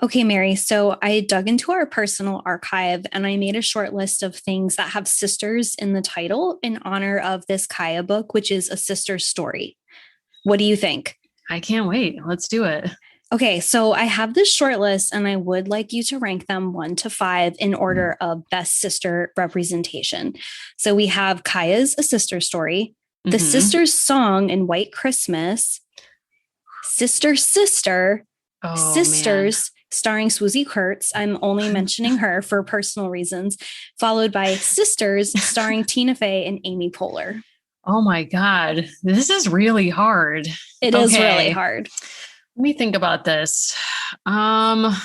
Okay, Mary. So I dug into our personal archive and I made a short list of things that have sisters in the title in honor of this Kaya book, which is a sister's story. What do you think? I can't wait. Let's do it. Okay, so I have this short list and I would like you to rank them 1 to 5 in order of best sister representation. So we have Kaya's A Sister Story, The Sister's Song in White Christmas, Sister Sister, Sisters, starring Swoosie Kurtz. I'm only mentioning her for personal reasons, followed by Sisters, starring Tina Fey and Amy Poehler. Oh my God. This is really hard. It is really hard. Let me think about this. I'm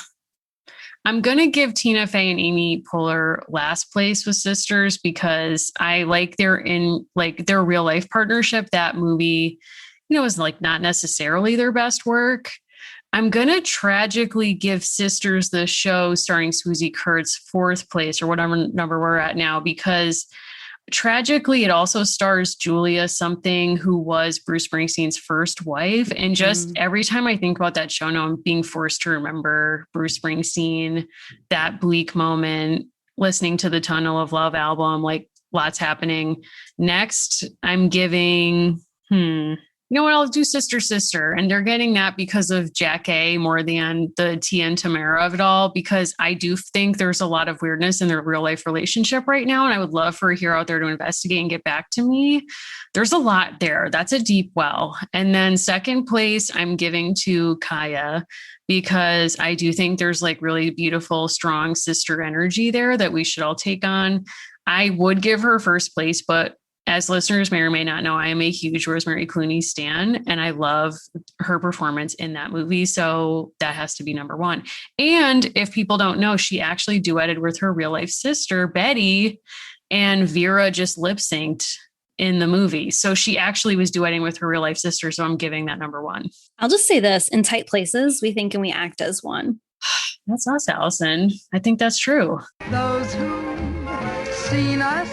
going to give Tina Fey and Amy Poehler last place with Sisters because I like their real life partnership. That movie, was like not necessarily their best work. I'm going to tragically give Sisters, the show starring Swoosie Kurtz, 4th place or whatever number we're at now, because tragically it also stars Julia something, who was Bruce Springsteen's first wife. And just every time I think about that show now, I'm being forced to remember Bruce Springsteen, that bleak moment, listening to the Tunnel of Love album, like lots happening. Next, I'm giving, I'll do Sister Sister. And they're getting that because of Jack A more than the Tia and Tamara of it all, because I do think there's a lot of weirdness in their real life relationship right now. And I would love for a hero out there to investigate and get back to me. There's a lot there. That's a deep well. And then second place, I'm giving to Kaya because I do think there's like really beautiful, strong sister energy there that we should all take on. I would give her first place, but as listeners may or may not know, I am a huge Rosemary Clooney stan, and I love her performance in that movie. So that has to be number 1. And if people don't know, she actually duetted with her real life sister, Betty, and Vera just lip synced in the movie. So she actually was duetting with her real life sister. So I'm giving that number 1. I'll just say this: in tight places, we think and we act as one. That's us, Allison. I think that's true. Those who've seen us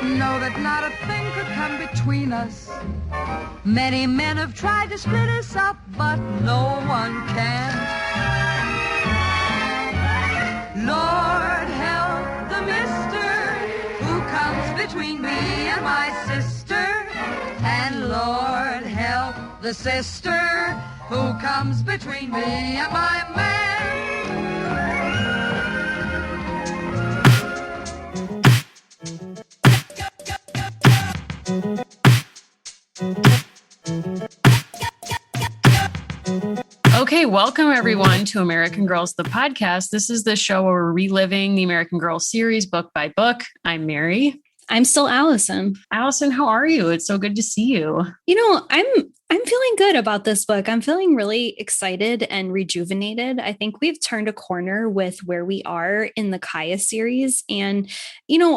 know that not a thing could come between us. Many men have tried to split us up, but no one can. Lord help the mister who comes between me and my sister. And Lord help the sister who comes between me and my man. Okay, welcome everyone to American Girls, the podcast. This is the show where we're reliving the American Girls series book by book. I'm Mary. I'm still Allison. Allison, how are you? It's so good to see you. I'm feeling good about this book. I'm feeling really excited and rejuvenated. I think we've turned a corner with where we are in the Kaya series. And,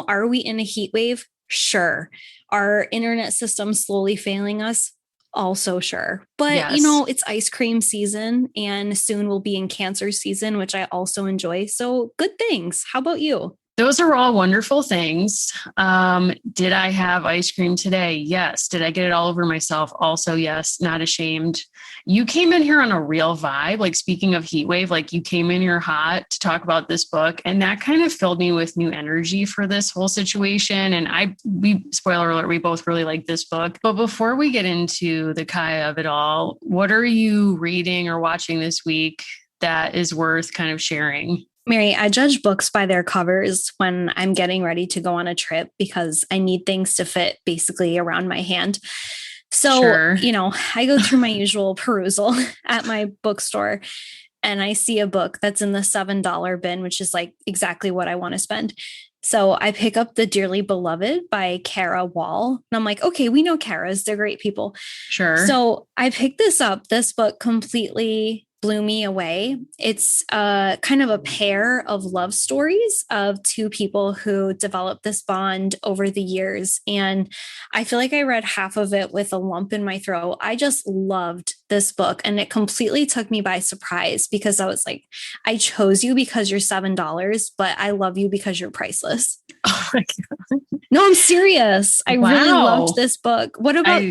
are we in a heat wave? Sure. Are internet systems slowly failing us? Also sure. But, yes. It's ice cream season and soon we'll be in cancer season, which I also enjoy. So good things. How about you? Those are all wonderful things. Did I have ice cream today? Yes. Did I get it all over myself? Also, yes. Not ashamed. You came in here on a real vibe. Like, speaking of heat wave, like you came in here hot to talk about this book, and that kind of filled me with new energy for this whole situation. And spoiler alert, we both really like this book. But before we get into the Kaya of it all, what are you reading or watching this week that is worth kind of sharing? Mary, I judge books by their covers when I'm getting ready to go on a trip because I need things to fit basically around my hand. So, sure. I go through my usual perusal at my bookstore and I see a book that's in the $7 bin, which is like exactly what I want to spend. So I pick up The Dearly Beloved by Kara Wall. And I'm like, okay, we know Kara's. They're great people. Sure. So I picked this up. This book completely blew me away. It's kind of a pair of love stories of 2 people who developed this bond over the years. And I feel like I read half of it with a lump in my throat. I just loved this book and it completely took me by surprise because I was like, I chose you because you're $7, but I love you because you're priceless. Oh my God. No, I'm serious. I really loved this book. What about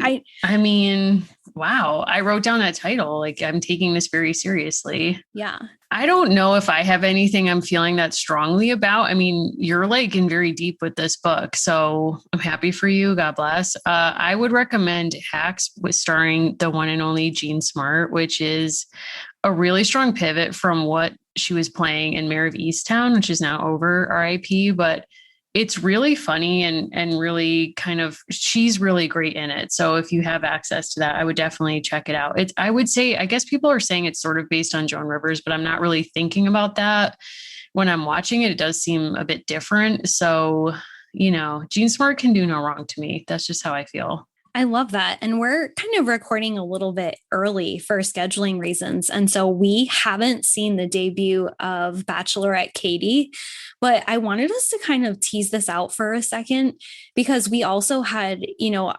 I mean, Wow. I wrote down that title. Like, I'm taking this very seriously. Yeah. I don't know if I have anything I'm feeling that strongly about. I mean, you're like in very deep with this book, so I'm happy for you. God bless. I would recommend Hacks with starring the one and only Jean Smart, which is a really strong pivot from what she was playing in Mayor of Easttown, which is now over, RIP, but it's really funny and really kind of, she's really great in it. So if you have access to that, I would definitely check it out. I would say, I guess people are saying it's sort of based on Joan Rivers, but I'm not really thinking about that. When I'm watching it, it does seem a bit different. So, Jean Smart can do no wrong to me. That's just how I feel. I love that. And we're kind of recording a little bit early for scheduling reasons. And so we haven't seen the debut of Bachelorette Katie, but I wanted us to kind of tease this out for a second because we also had,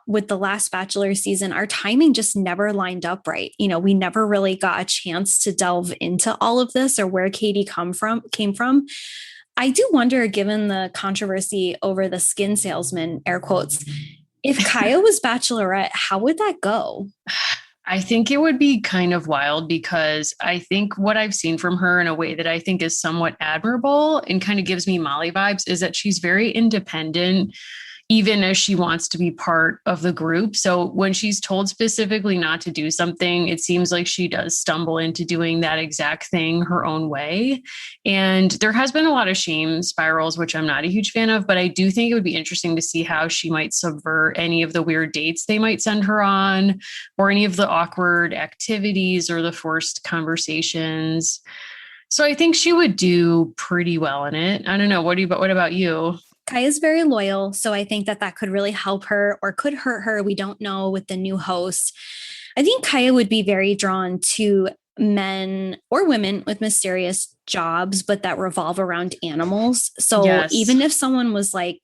with the last Bachelor season, our timing just never lined up right. We never really got a chance to delve into all of this or where Katie came from. I do wonder, given the controversy over the skin salesman, air quotes, if Kaya was Bachelorette, how would that go? I think it would be kind of wild because I think what I've seen from her in a way that I think is somewhat admirable and kind of gives me Molly vibes is that she's very independent, even as she wants to be part of the group. So when she's told specifically not to do something, it seems like she does stumble into doing that exact thing her own way. And there has been a lot of shame spirals, which I'm not a huge fan of, but I do think it would be interesting to see how she might subvert any of the weird dates they might send her on, or any of the awkward activities or the forced conversations. So I think she would do pretty well in it. I don't know. What about you? Kaya is very loyal, so I think that could really help her or could hurt her. We don't know with the new host. I think Kaya would be very drawn to men or women with mysterious jobs, but that revolve around animals. So Yes. Even if someone was like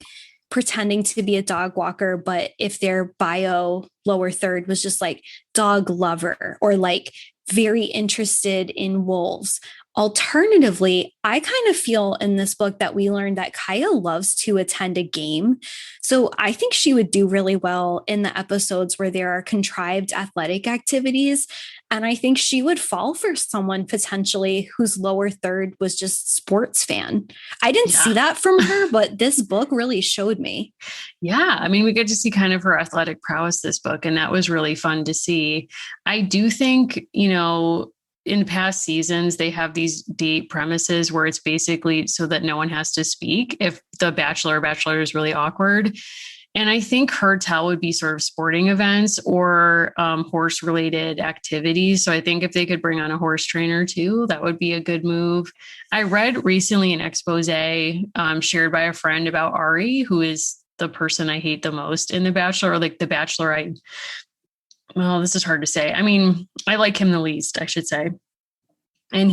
pretending to be a dog walker, but if their bio lower third was just like dog lover or like very interested in wolves. Alternatively, I kind of feel in this book that we learned that Kaya loves to attend a game. So I think she would do really well in the episodes where there are contrived athletic activities. And I think she would fall for someone potentially whose lower third was just sports fan. I didn't see that from her, but this book really showed me. Yeah. I mean, we get to see kind of her athletic prowess this book, and that was really fun to see. I do think, in past seasons, they have these date premises where it's basically so that no one has to speak if the bachelor or bachelor is really awkward. And I think her tell would be sort of sporting events or horse related activities. So I think if they could bring on a horse trainer too, that would be a good move. I read recently an expose shared by a friend about Ari, who is the person I hate the most in The Bachelor, or like The Bachelor. Well, this is hard to say. I mean, I like him the least, I should say. And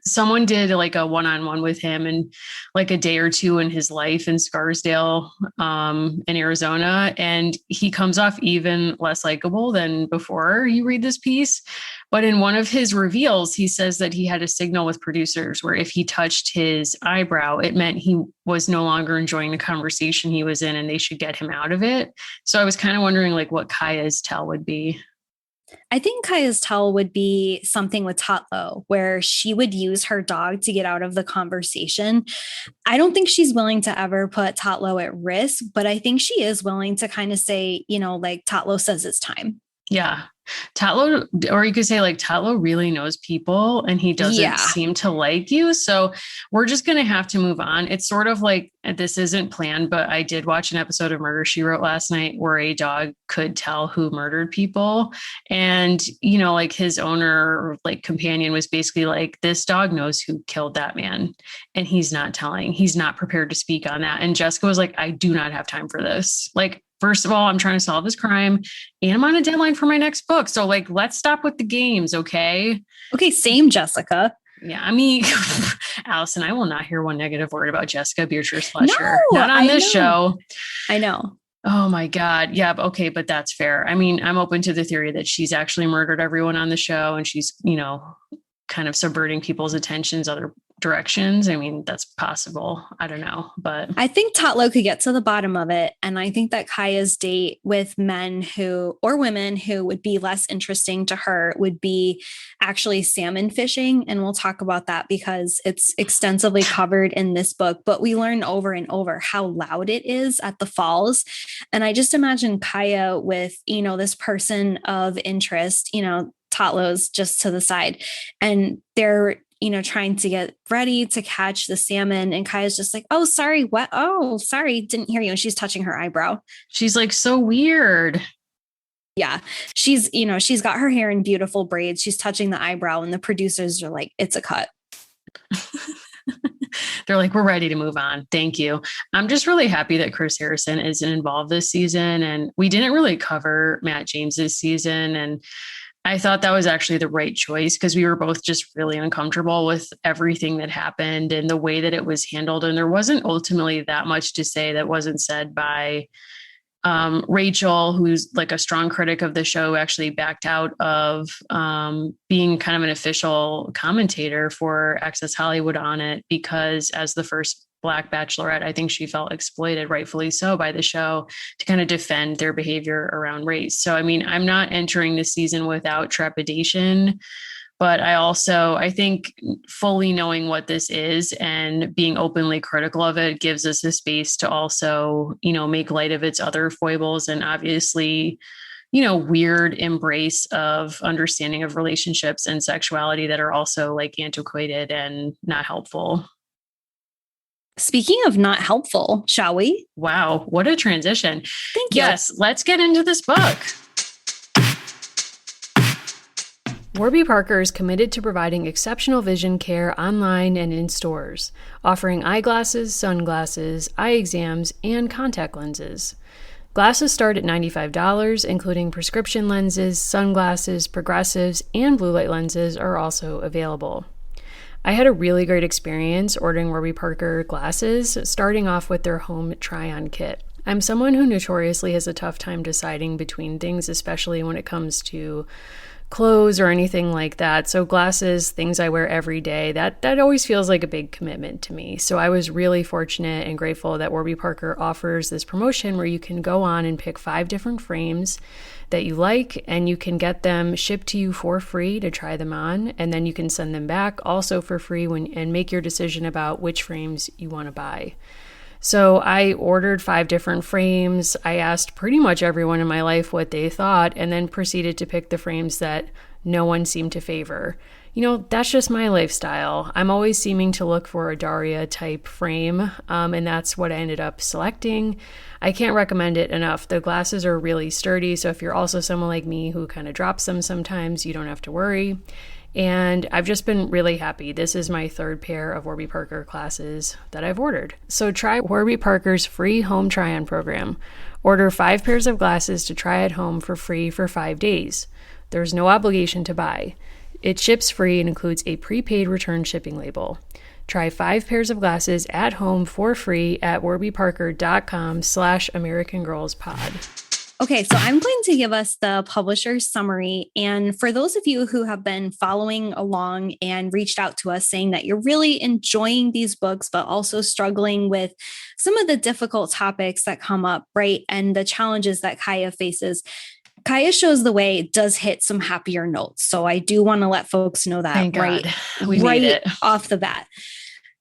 someone did like a one-on-one with him and like a day or two in his life in Scarsdale, in Arizona. And he comes off even less likable than before you read this piece. But in one of his reveals, he says that he had a signal with producers where if he touched his eyebrow, it meant he was no longer enjoying the conversation he was in and they should get him out of it. So I was kind of wondering like what Kaya's tell would be. I think Kaya's tell would be something with Tatlo, where she would use her dog to get out of the conversation. I don't think she's willing to ever put Tatlo at risk, but I think she is willing to kind of say, like Tatlo says it's time. Yeah. Tatlo, or you could say like Tatlo really knows people and he doesn't seem to like you. So we're just going to have to move on. It's sort of like, this isn't planned, but I did watch an episode of Murder, She Wrote last night where a dog could tell who murdered people. And, like his owner or like companion was basically like, this dog knows who killed that man. And he's not prepared to speak on that. And Jessica was like, I do not have time for this. Like, first of all, I'm trying to solve this crime and I'm on a deadline for my next book. So like, let's stop with the games. Okay. Okay. Same, Jessica. Yeah. I mean, Allison, I will not hear one negative word about Jessica Beatrice Fletcher. No, not on this show. I know. Oh my God. Yeah. Okay. But that's fair. I mean, I'm open to the theory that she's actually murdered everyone on the show and she's, kind of subverting people's attentions, other directions. I mean, that's possible. I don't know, but I think Tatlo could get to the bottom of it. And I think that Kaya's date with men who, or women who would be less interesting to her would be actually salmon fishing. And we'll talk about that because it's extensively covered in this book, but we learn over and over how loud it is at the falls. And I just imagine Kaya with, this person of interest, Tatlo's just to the side, and they're trying to get ready to catch the salmon. And Kaya's just like, oh, sorry, what? Oh, sorry, didn't hear you. And she's touching her eyebrow. She's like, so weird. Yeah. She's got her hair in beautiful braids. She's touching the eyebrow, and the producers are like, it's a cut. They're like, we're ready to move on. Thank you. I'm just really happy that Chris Harrison isn't involved this season. And we didn't really cover Matt James this season. And I thought that was actually the right choice because we were both just really uncomfortable with everything that happened and the way that it was handled. And there wasn't ultimately that much to say that wasn't said by Rachel, who's like a strong critic of the show, actually backed out of being kind of an official commentator for Access Hollywood on it because as the first Black bachelorette, I think she felt exploited, rightfully so, by the show to kind of defend their behavior around race. So, I mean, I'm not entering this season without trepidation, but I think fully knowing what this is and being openly critical of it gives us a space to also, make light of its other foibles and obviously, weird embrace of understanding of relationships and sexuality that are also like antiquated and not helpful. Speaking of not helpful, shall we? Wow, what a transition. Thank you. Yes, let's get into this book. Warby Parker is committed to providing exceptional vision care online and in stores, offering eyeglasses, sunglasses, eye exams, and contact lenses. Glasses start at $95, including prescription lenses, sunglasses, progressives, and blue light lenses are also available. I had a really great experience ordering Warby Parker glasses, starting off with their home try-on kit. I'm someone who notoriously has a tough time deciding between things, especially when it comes to clothes or anything like that. So glasses, things I wear every day, that always feels like a big commitment to me. So I was really fortunate and grateful that Warby Parker offers this promotion where you can go on and pick 5 different frames that you like, and you can get them shipped to you for free to try them on, and then you can send them back also for free and make your decision about which frames you want to buy. So I ordered 5 different frames. I asked pretty much everyone in my life what they thought, and then proceeded to pick the frames that no one seemed to favor. That's just my lifestyle. I'm always seeming to look for a Daria type frame, and that's what I ended up selecting. I can't recommend it enough. The glasses are really sturdy, so if you're also someone like me who kind of drops them sometimes, you don't have to worry. And I've just been really happy. This is my 3rd pair of Warby Parker glasses that I've ordered. So try Warby Parker's free home try-on program. Order 5 pairs of glasses to try at home for free for 5 days. There's no obligation to buy. It ships free and includes a prepaid return shipping label. Try 5 pairs of glasses at home for free at warbyparker.com/AmericanGirlsPod. Okay, so I'm going to give us the publisher's summary. And for those of you who have been following along and reached out to us saying that you're really enjoying these books, but also struggling with some of the difficult topics that come up, right? And the challenges that Kaya faces. Kaya Shows the Way does hit some happier notes. So I do want to let folks know that. Thank right, God. We right made it off the bat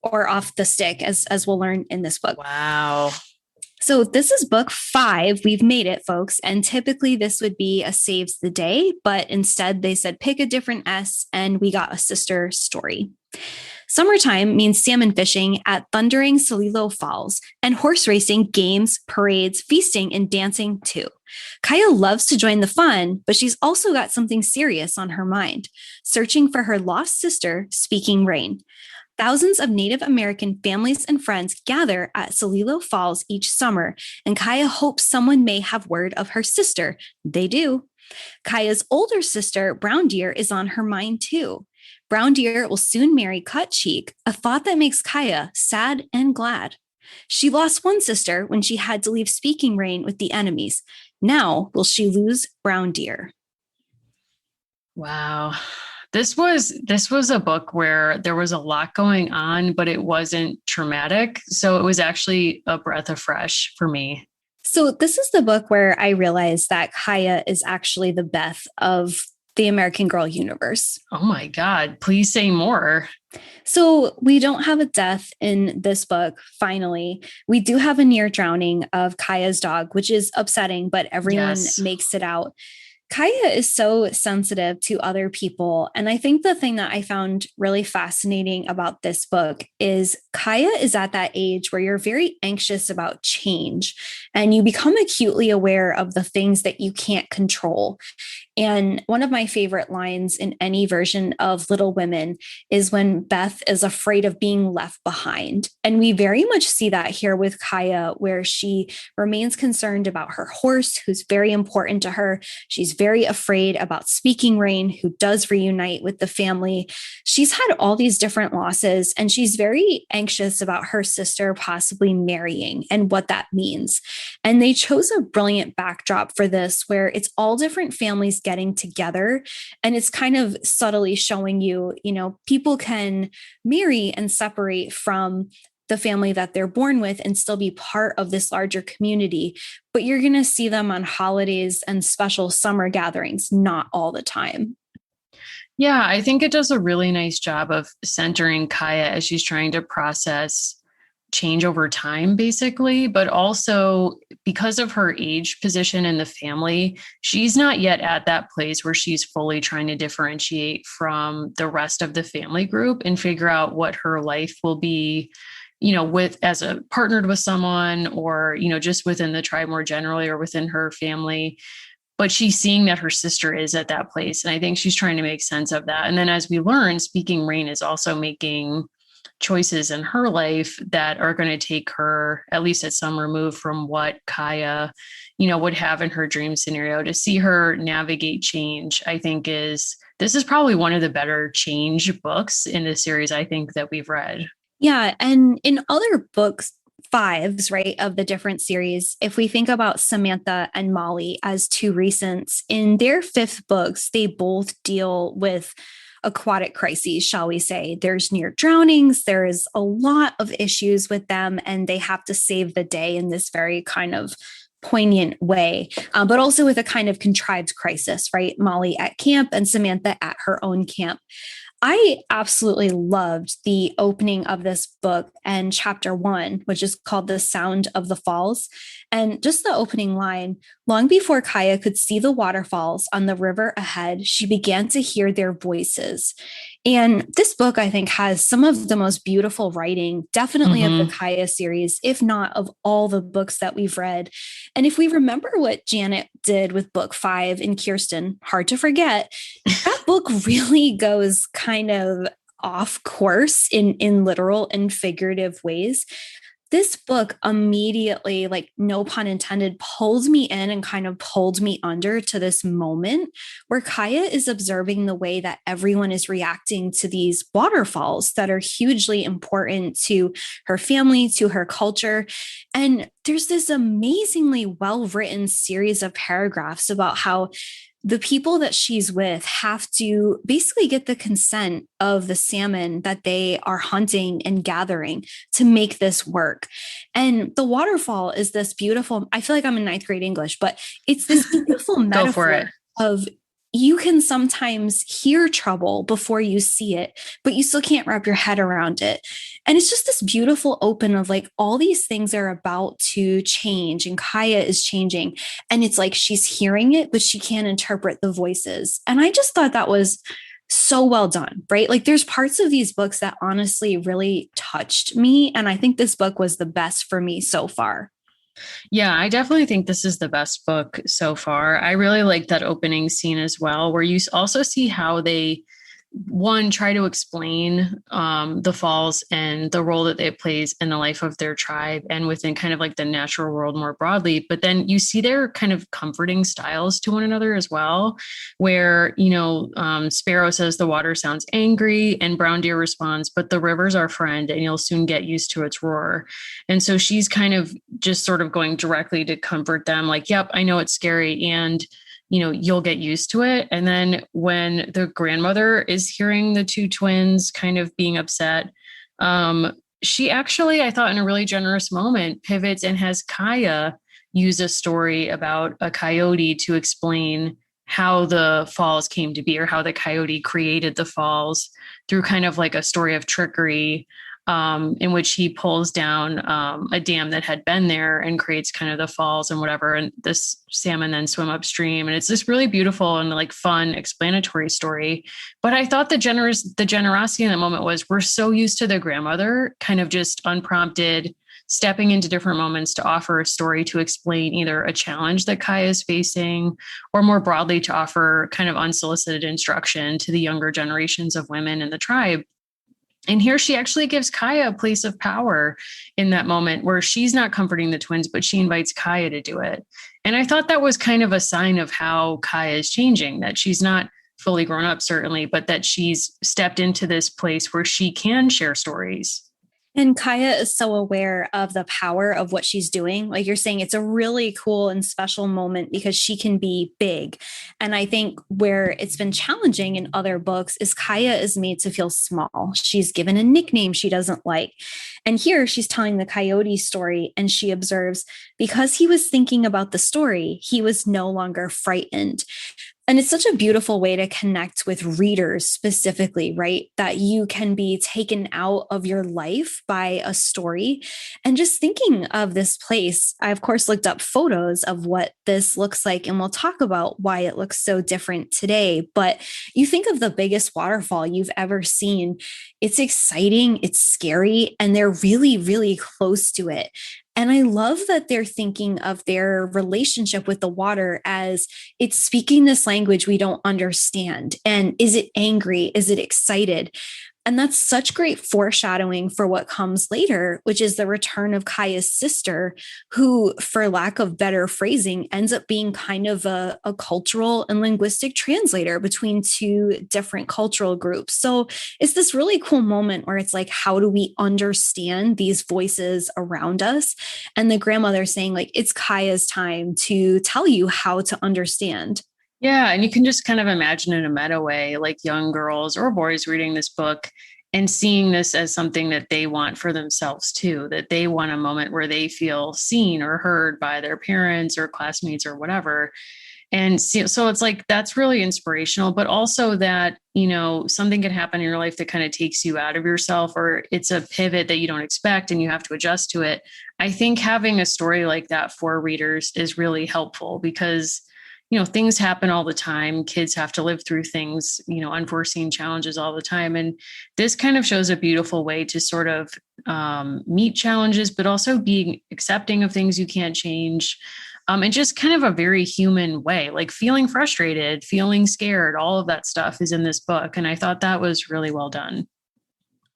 or off the stick, as we'll learn in this book. Wow. So this is book 5. We've made it, folks. And typically this would be a saves the day, but instead they said pick a different S, and we got a sister story. Summertime means salmon fishing at thundering Solilo Falls and horse racing, games, parades, feasting, and dancing too. Kaya loves to join the fun, but she's also got something serious on her mind, searching for her lost sister, Speaking Rain. Thousands of Native American families and friends gather at Solilo Falls each summer, and Kaya hopes someone may have word of her sister. They do. Kaya's older sister, Brown Deer, is on her mind too. Brown Deer will soon marry Cut Cheek, a thought that makes Kaya sad and glad. She lost one sister when she had to leave Speaking Rain with the enemies. Now will she lose Brown Deer? Wow. This was a book where there was a lot going on, but it wasn't traumatic. So it was actually a breath of fresh for me. So this is the book where I realized that Kaya is actually the Beth of the American Girl universe. Oh my God, please say more. So we don't have a death in this book, finally. We do have a near drowning of Kaya's dog, which is upsetting, but everyone makes it out. Kaya is so sensitive to other people. And I think the thing that I found really fascinating about this book is Kaya is at that age where you're very anxious about change and you become acutely aware of the things that you can't control. And one of my favorite lines in any version of Little Women is when Beth is afraid of being left behind. And we very much see that here with Kaya, where she remains concerned about her horse, who's very important to her. She's very afraid about Speaking Rain, who does reunite with the family. She's had all these different losses, and she's very anxious about her sister possibly marrying and what that means. And they chose a brilliant backdrop for this, where it's all different families getting together. And it's kind of subtly showing you, people can marry and separate from the family that they're born with and still be part of this larger community. But you're going to see them on holidays and special summer gatherings, not all the time. Yeah, I think it does a really nice job of centering Kaya as she's trying to process change over time, basically, but also because of her age position in the family, she's not yet at that place where she's fully trying to differentiate from the rest of the family group and figure out what her life will be, with as a partnered with someone or, just within the tribe more generally or within her family. But she's seeing that her sister is at that place. And I think she's trying to make sense of that. And then as we learn, Speaking Rain is also making choices in her life that are going to take her at least at some remove from what Kaya, would have in her dream scenario. To see her navigate change, I think this is probably one of the better change books in the series, I think, that we've read. Yeah. And in other books, fives, right, of the different series, if we think about Samantha and Molly as two recents, in their fifth books, they both deal with aquatic crises, shall we say. There's near drownings, there is a lot of issues with them, and they have to save the day in this very kind of poignant way, but also with a kind of contrived crisis, right? Molly at camp and Samantha at her own camp. I absolutely loved the opening of this book and chapter 1, which is called The Sound of the Falls. And just the opening line, long before Kaya could see the waterfalls on the river ahead, she began to hear their voices. And this book, I think, has some of the most beautiful writing, definitely of the Kaya series, if not of all the books that we've read. And if we remember what Janet did with book 5 in Kirsten, hard to forget, that book really goes kind of off course in literal and figurative ways. This book immediately, like no pun intended, pulls me in and kind of pulled me under to this moment where Kaya is observing the way that everyone is reacting to these waterfalls that are hugely important to her family, to her culture. And there's this amazingly well-written series of paragraphs about how the people that she's with have to basically get the consent of the salmon that they are hunting and gathering to make this work. And the waterfall is this beautiful, I feel like I'm in ninth grade English, but it's this beautiful metaphor of you can sometimes hear trouble before you see it, but you still can't wrap your head around it. And it's just this beautiful open of like all these things are about to change and Kaya is changing. And it's like she's hearing it, but she can't interpret the voices. And I just thought that was so well done, right? Like there's parts of these books that honestly really touched me. And I think this book was the best for me so far. Yeah, I definitely think this is the best book so far. I really like that opening scene as well, where you also see how they, one, try to explain the falls and the role that it plays in the life of their tribe and within kind of like the natural world more broadly. But then you see their kind of comforting styles to one another as well, where, Sparrow says the water sounds angry and Brown Deer responds, but the river's our friend and you'll soon get used to its roar. And so she's kind of just sort of going directly to comfort them like, yep, I know it's scary. And you'll get used to it. And then when the grandmother is hearing the two twins kind of being upset, she actually, I thought in a really generous moment, pivots and has Kaya use a story about a coyote to explain how the falls came to be, or how the coyote created the falls through kind of like a story of trickery, in which he pulls down a dam that had been there and creates kind of the falls and whatever. And this salmon then swim upstream. And it's this really beautiful and like fun explanatory story. But I thought the generosity in that moment was, we're so used to the grandmother kind of just unprompted stepping into different moments to offer a story to explain either a challenge that Kaya is facing, or more broadly to offer kind of unsolicited instruction to the younger generations of women in the tribe. And here she actually gives Kaya a place of power in that moment, where she's not comforting the twins, but she invites Kaya to do it. And I thought that was kind of a sign of how Kaya is changing, that she's not fully grown up, certainly, but that she's stepped into this place where she can share stories. And Kaya is so aware of the power of what she's doing. Like you're saying, it's a really cool and special moment because she can be big. And I think where it's been challenging in other books is Kaya is made to feel small. She's given a nickname she doesn't like. And here she's telling the coyote story, and she observes, because he was thinking about the story, he was no longer frightened. And it's such a beautiful way to connect with readers specifically, right? That you can be taken out of your life by a story. And just thinking of this place, I, of course, looked up photos of what this looks like, and we'll talk about why it looks so different today. But you think of the biggest waterfall you've ever seen. It's exciting, it's scary, and they're really, really close to it. And I love that they're thinking of their relationship with the water as it's speaking this language we don't understand. And is it angry? Is it excited? And that's such great foreshadowing for what comes later, which is the return of Kaya's sister, who, for lack of better phrasing, ends up being kind of a cultural and linguistic translator between two different cultural groups. So it's this really cool moment where it's like, how do we understand these voices around us? And the grandmother saying, like, it's Kaya's time to tell you how to understand. Yeah. And you can just kind of imagine in a meta way, like young girls or boys reading this book and seeing this as something that they want for themselves too, that they want a moment where they feel seen or heard by their parents or classmates or whatever. And so it's like, that's really inspirational, but also that, something can happen in your life that kind of takes you out of yourself, or it's a pivot that you don't expect and you have to adjust to it. I think having a story like that for readers is really helpful because things happen all the time. Kids have to live through things, unforeseen challenges all the time. And this kind of shows a beautiful way to sort of meet challenges, but also being accepting of things you can't change. And just kind of a very human way, like feeling frustrated, feeling scared, all of that stuff is in this book. And I thought that was really well done.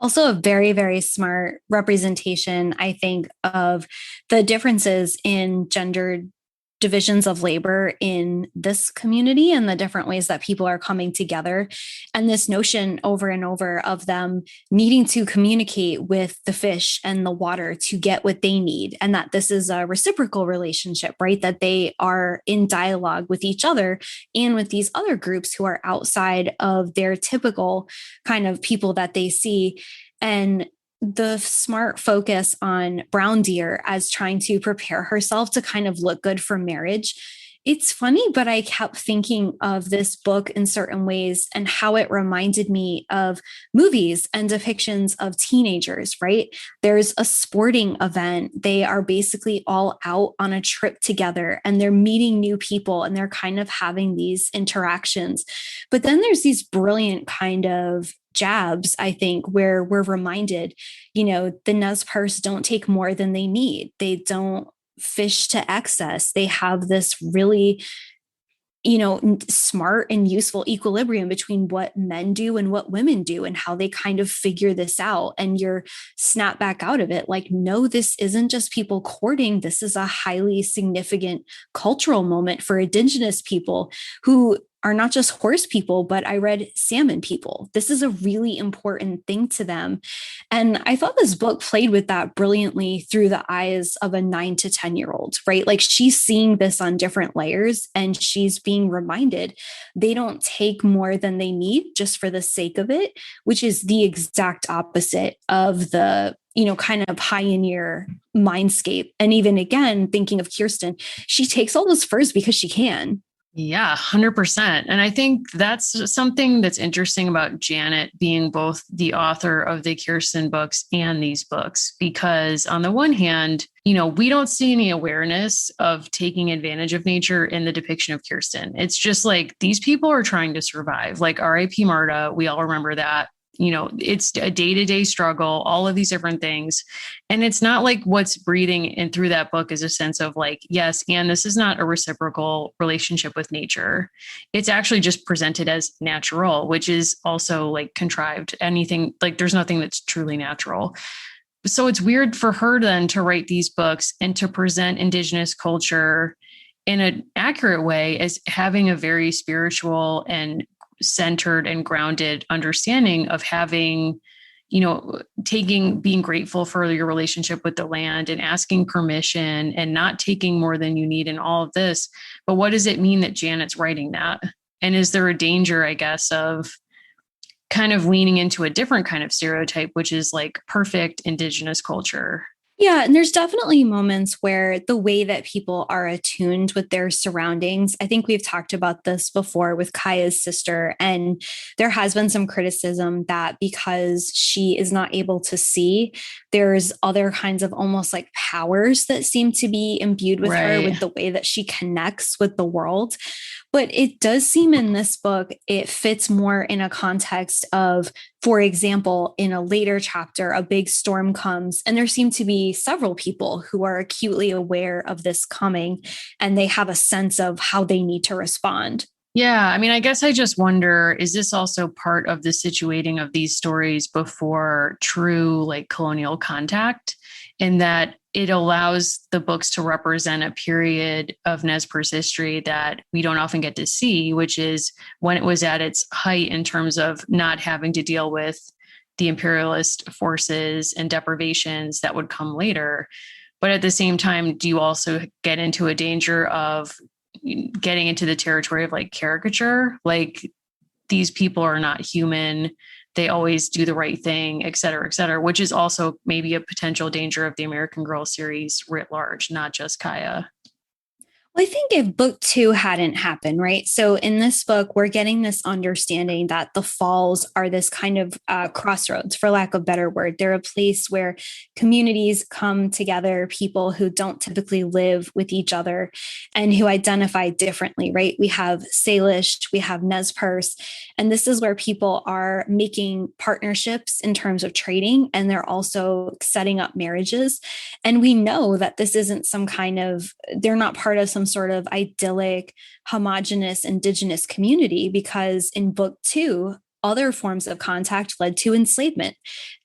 Also a very, very smart representation, I think, of the differences in gendered divisions of labor in this community and the different ways that people are coming together. And this notion over and over of them needing to communicate with the fish and the water to get what they need. And that this is a reciprocal relationship, right? That they are in dialogue with each other and with these other groups who are outside of their typical kind of people that they see. And the smart focus on Brown Deer as trying to prepare herself to kind of look good for marriage. It's funny, but I kept thinking of this book in certain ways and how it reminded me of movies and depictions of teenagers, right? There's a sporting event. They are basically all out on a trip together and they're meeting new people and they're kind of having these interactions. But then there's these brilliant kind of jabs, I think, where we're reminded, the Nez Perce don't take more than they need. They don't fish to excess. They have this really, smart and useful equilibrium between what men do and what women do and how they kind of figure this out. And you're snap back out of it. Like, no, this isn't just people courting. This is a highly significant cultural moment for Indigenous people who are not just horse people, but I read salmon people. This is a really important thing to them. And I thought this book played with that brilliantly through the eyes of a 9 to 10-year-old, right? Like she's seeing this on different layers and she's being reminded they don't take more than they need just for the sake of it, which is the exact opposite of the, kind of pioneer mindscape. And even again, thinking of Kirsten, she takes all those furs because she can. Yeah, 100%. And I think that's something that's interesting about Janet being both the author of the Kirsten books and these books, because on the one hand, we don't see any awareness of taking advantage of nature in the depiction of Kirsten. It's just like these people are trying to survive, like R.I.P. Marta. We all remember that. It's a day-to-day struggle, all of these different things. And it's not like what's breathing in through that book is a sense of like, yes, and this is not a reciprocal relationship with nature. It's actually just presented as natural, which is also like contrived. Anything like there's nothing that's truly natural. So it's weird for her then to write these books and to present Indigenous culture in an accurate way as having a very spiritual and centered and grounded understanding of having, being grateful for your relationship with the land and asking permission and not taking more than you need in all of this. But what does it mean that Janet's writing that? And is there a danger, I guess, of kind of leaning into a different kind of stereotype, which is like perfect Indigenous culture? Yeah, and there's definitely moments where the way that people are attuned with their surroundings, I think we've talked about this before with Kaya's sister, and there has been some criticism that because she is not able to see, there's other kinds of almost like powers that seem to be imbued with her with the way that she connects with the world. But it does seem in this book, it fits more in a context of, for example, in a later chapter, a big storm comes and there seem to be several people who are acutely aware of this coming and they have a sense of how they need to respond. Yeah. I mean, I guess I just wonder, is this also part of the situating of these stories before true like colonial contact, in that it allows the books to represent a period of Nez Perce history that we don't often get to see, which is when it was at its height in terms of not having to deal with the imperialist forces and deprivations that would come later. But at the same time, do you also get into a danger of getting into the territory of like caricature? Like these people are not human. They always do the right thing, et cetera, which is also maybe a potential danger of the American Girl series writ large, not just Kaya. Well, I think if book 2 hadn't happened, right? So in this book, we're getting this understanding that the falls are this kind of crossroads, for lack of a better word. They're a place where communities come together, people who don't typically live with each other and who identify differently, right? We have Salish, we have Nez Perce, and this is where people are making partnerships in terms of trading, and they're also setting up marriages. And we know that this isn't some kind of, they're not part of some sort of idyllic, homogenous Indigenous community, because in book 2, other forms of contact led to enslavement.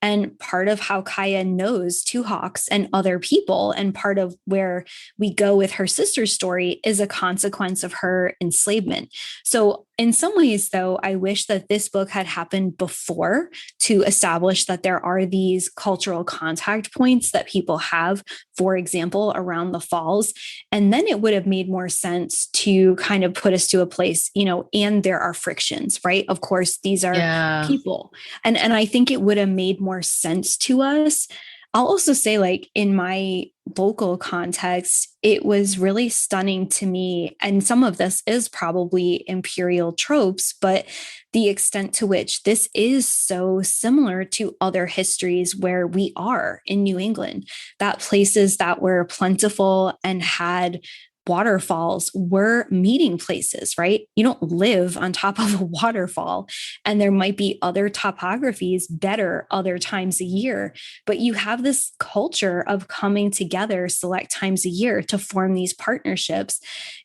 And part of how Kaya knows Two Hawks and other people, and part of where we go with her sister's story, is a consequence of her enslavement. So in some ways, though, I wish that this book had happened before, to establish that there are these cultural contact points that people have, for example, around the falls. And then it would have made more sense to kind of put us to a place, and there are frictions, right? Of course, these are people. And I think it would have made more sense to us. I'll also say, like, in my local context, it was really stunning to me. And some of this is probably imperial tropes, but the extent to which this is so similar to other histories where we are in New England, that places that were plentiful and had waterfalls were meeting places, right? You don't live on top of a waterfall, and there might be other topographies better other times a year, but you have this culture of coming together select times a year to form these partnerships.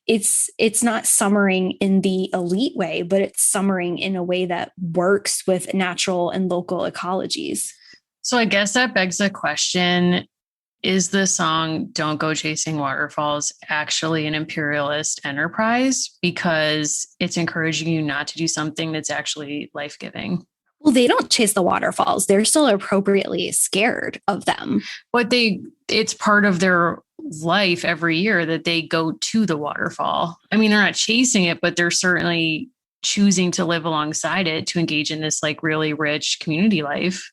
It's not summering in the elite way, but it's summering in a way that works with natural and local ecologies. So I guess that begs the question, is the song Don't Go Chasing Waterfalls actually an imperialist enterprise because it's encouraging you not to do something that's actually life-giving? Well, they don't chase the waterfalls. They're still appropriately scared of them. But it's part of their life every year that they go to the waterfall. I mean, they're not chasing it, but they're certainly choosing to live alongside it to engage in this like really rich community life.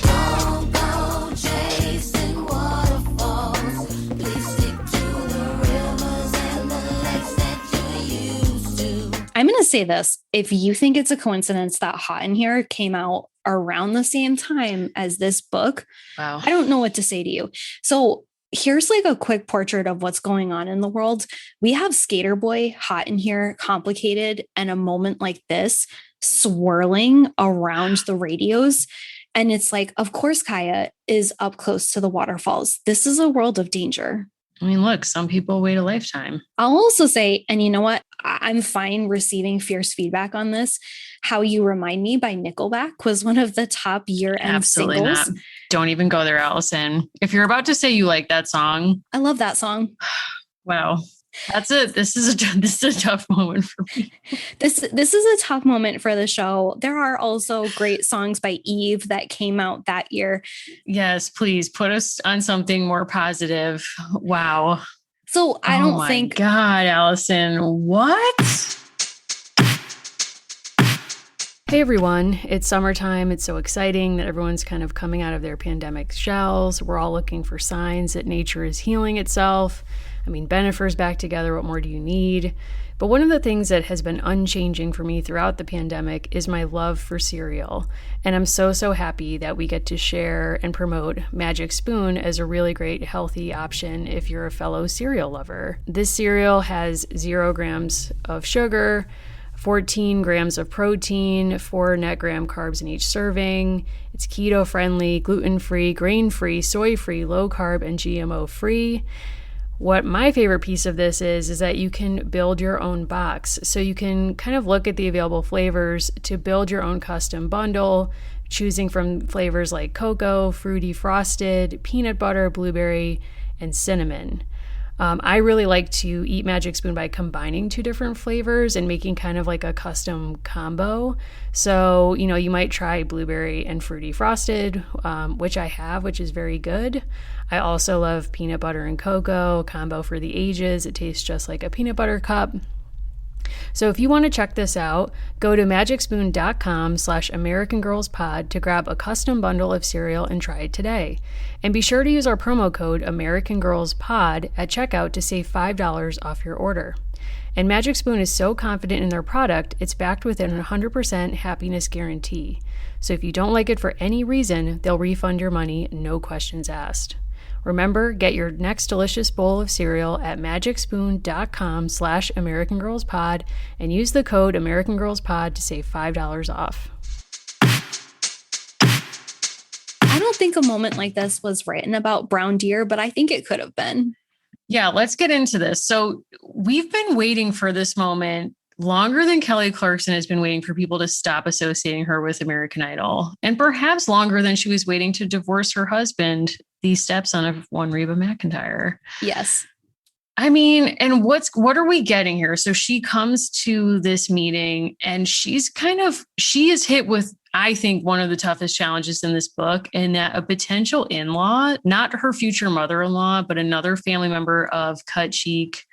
Don't go chasing waterfalls. Please stick to the rivers and the lakes that you used to. I'm going to say this. If you think it's a coincidence that Hot in Here came out around the same time as this book, Wow. I don't know what to say to you. So here's like a quick portrait of what's going on in the world. We have Skater Boy, Hot in Here, Complicated, and a moment like this swirling around the radios. And it's like, of course, Kaya is up close to the waterfalls. This is a world of danger. I mean, look, some people wait a lifetime. I'll also say, and you know what? I'm fine receiving fierce feedback on this. How You Remind Me by Nickelback was one of the top year-end singles. Not. Don't even go there, Allison. If you're about to say you like that song. I love that song. Wow. That's it. This is a tough moment for me. This is a tough moment for the show. There are also great songs by Eve that came out that year. Yes, please put us on something more positive. Wow. So I don't think. God, Allison, what? Hey everyone, it's summertime. It's so exciting that everyone's kind of coming out of their pandemic shells. We're all looking for signs that nature is healing itself. I mean, Benifer's back together. What more do you need? But one of the things that has been unchanging for me throughout the pandemic is my love for cereal. And I'm so happy that we get to share and promote Magic Spoon as a really great healthy option if you're a fellow cereal lover. This cereal has 0 grams of sugar, 14 grams of protein, 4 net gram carbs in each serving. It's keto friendly, gluten-free, grain-free, soy-free, low carb, and GMO free. What my favorite piece of this is that you can build your own box. So you can kind of look at the available flavors to build your own custom bundle, choosing from flavors like cocoa, fruity frosted, peanut butter, blueberry, and cinnamon. I really like to eat Magic Spoon by combining 2 different flavors and making kind of like a custom combo. So, you might try blueberry and fruity frosted, which I have, which is very good. I also love peanut butter and cocoa, combo for the ages. It tastes just like a peanut butter cup. So if you want to check this out, go to magicspoon.com/AmericanGirlsPod to grab a custom bundle of cereal and try it today. And be sure to use our promo code AmericanGirlsPod at checkout to save $5 off your order. And Magic Spoon is so confident in their product, it's backed with an 100% happiness guarantee. So if you don't like it for any reason, they'll refund your money, no questions asked. Remember, get your next delicious bowl of cereal at magicspoon.com/AmericanGirlsPod and use the code AmericanGirlsPod to save $5 off. I don't think a moment like this was written about brown deer, but I think it could have been. Yeah, let's get into this. So we've been waiting for this moment longer than Kelly Clarkson has been waiting for people to stop associating her with American Idol, and perhaps longer than she was waiting to divorce her husband, the stepson of one Reba McEntire. Yes. I mean, and what are we getting here? So she comes to this meeting and she is hit with, I think, one of the toughest challenges in this book, and that a potential in-law, not her future mother-in-law, but another family member of Cut Cheek,